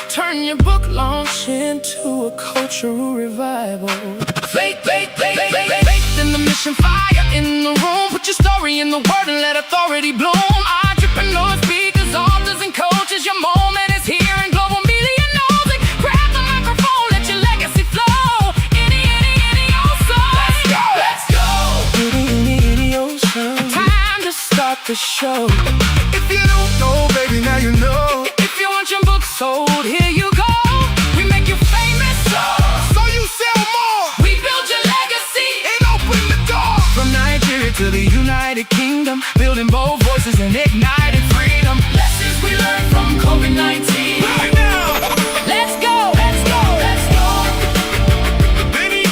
Turn your book launch into a cultural revival. Faith in the mission, fire in the room. Put your story in the word and let authority bloom. Entrepreneurs, speakers, authors, and coaches. Your moment is here and Global.Media knows it. Grab the microphone, let your legacy flow. Any old song. Let's go. Any old song. Time to start the show. If you don't know, baby, now you know. If you want your book sold, here you go. We make you famous, so you sell more. We build your legacy and open the door. From Nigeria to the United Kingdom, building bold voices and igniting freedom. Lessons we learned from COVID-19. Right now, let's go, let's go, let's go. Benny,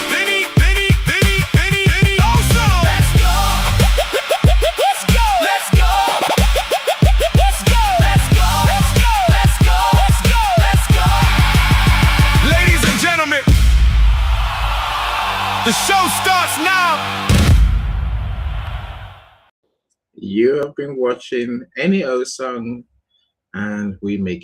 awesome. Let's go, let's go, let's go. Let's go, let's go, let's go, let's go, let's go, let's go. Ladies and gentlemen, the show starts now. You have been watching Any Old Song, and we make